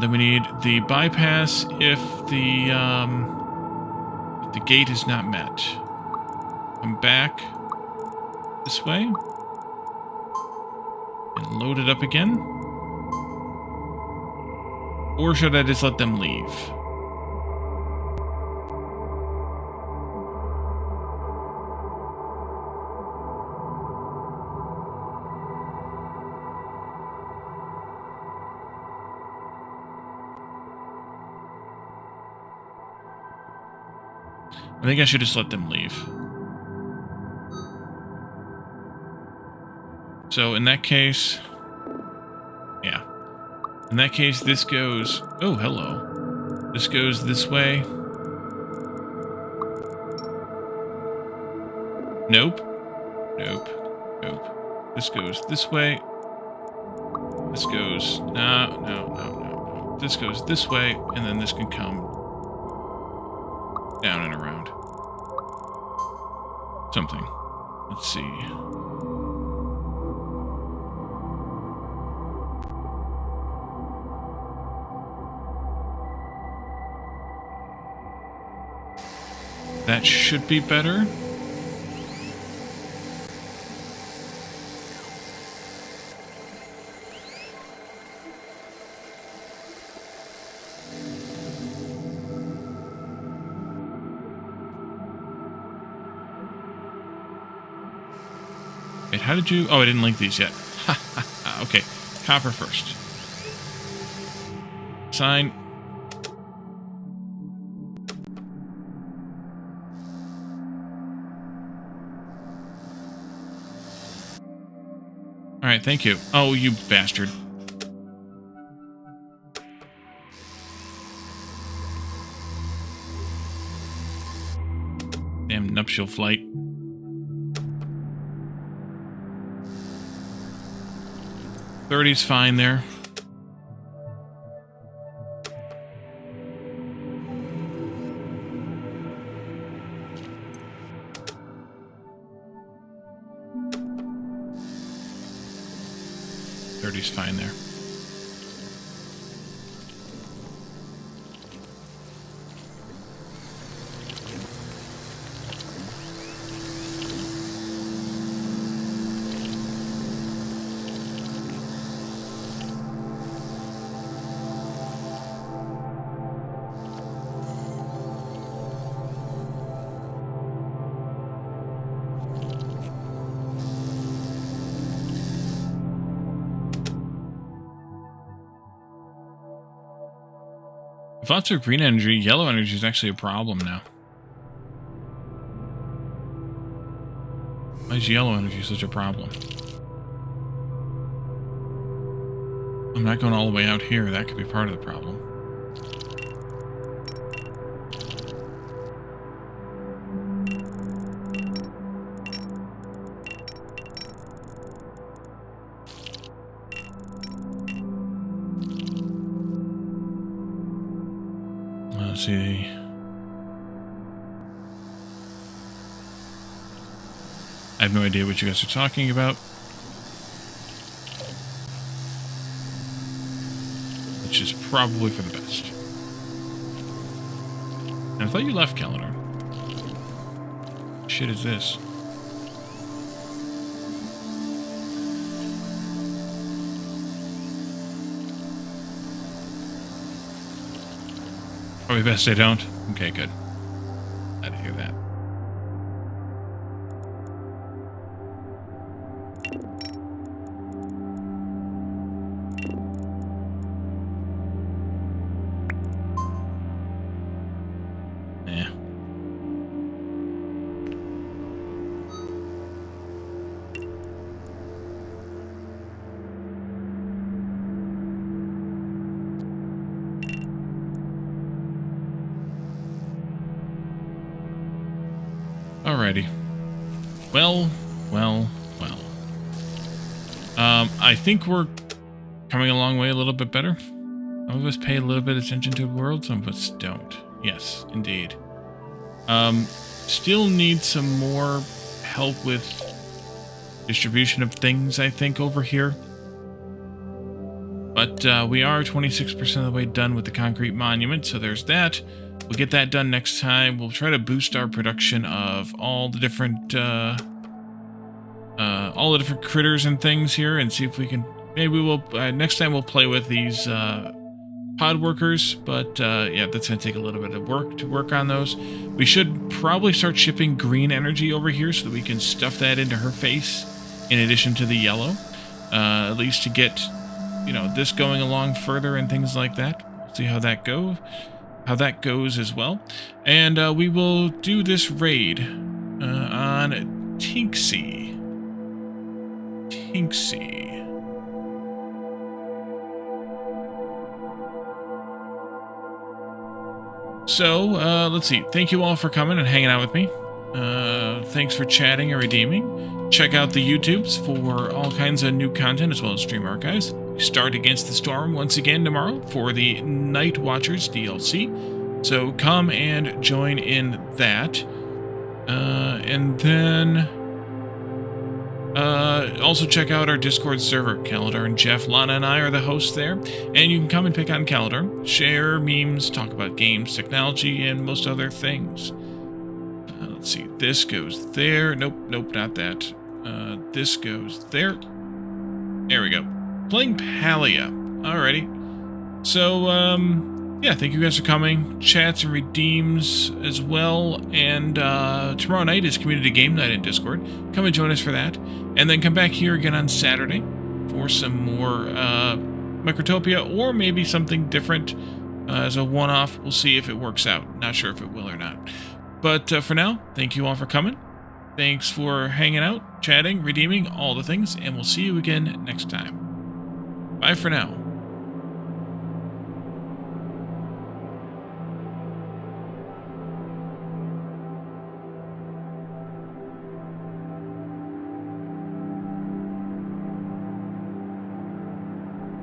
Then we need the bypass if the gate is not met. Come back this way. And load it up again. Or should I just let them leave? I think I should just let them leave. So in that case... Yeah. In that case, this goes... Oh, hello. This goes this way. Nope. This goes this way. This goes... No. This goes this way, and then this can come down and around. Something. Let's see. That should be better. Wait, how did you... Oh, I didn't link these yet. Okay, copper first. Sign. Alright, thank you. Oh, you bastard. Damn nuptial flight. $30's fine there. $30's fine there. With lots of green energy, yellow energy is actually a problem now. Why is yellow energy such a problem? I'm not going all the way out here. That could be part of the problem. Let's see. I have no idea what you guys are talking about. Which is probably for the best. And I thought you left, Calendar. What shit is this? Probably best I don't. Okay, good. Glad to hear that. Yeah. Alrighty. Well. I think we're coming a long way a little bit better. Some of us pay a little bit of attention to the world, some of us don't. Yes, indeed. Still need some more help with distribution of things, I think, over here. But we are 26% of the way done with the concrete monument, so there's that. We'll get that done next time. We'll try to boost our production of all the different critters and things here, and see if we can. Maybe we'll next time we'll play with these pod workers. But yeah, that's gonna take a little bit of work to work on those. We should probably start shipping green energy over here so that we can stuff that into her face, in addition to the yellow, at least to get this going along further and things like that. We'll see how that goes. How that goes as well. And we will do this raid on Tinksy. So, let's see. Thank you all for coming and hanging out with me. Thanks for chatting and redeeming. Check out the YouTubes for all kinds of new content as well as stream archives. We start Against the Storm once again tomorrow for the Night Watchers DLC. So come and join in that. And then also check out our Discord server. Calendar and Jeff, Lana, and I are the hosts there. And you can come and pick on Calendar, share memes, talk about games, technology, and most other things. This goes there. Nope, not that. This goes there. There we go. Playing Palia. Alrighty. So, yeah, thank you guys for coming. Chats and redeems as well. And tomorrow night is Community Game Night in Discord. Come and join us for that. And then come back here again on Saturday for some more Microtopia, or maybe something different as a one-off. We'll see if it works out. Not sure if it will or not. But for now, thank you all for coming. Thanks for hanging out, chatting, redeeming, all the things, and we'll see you again next time. Bye for now.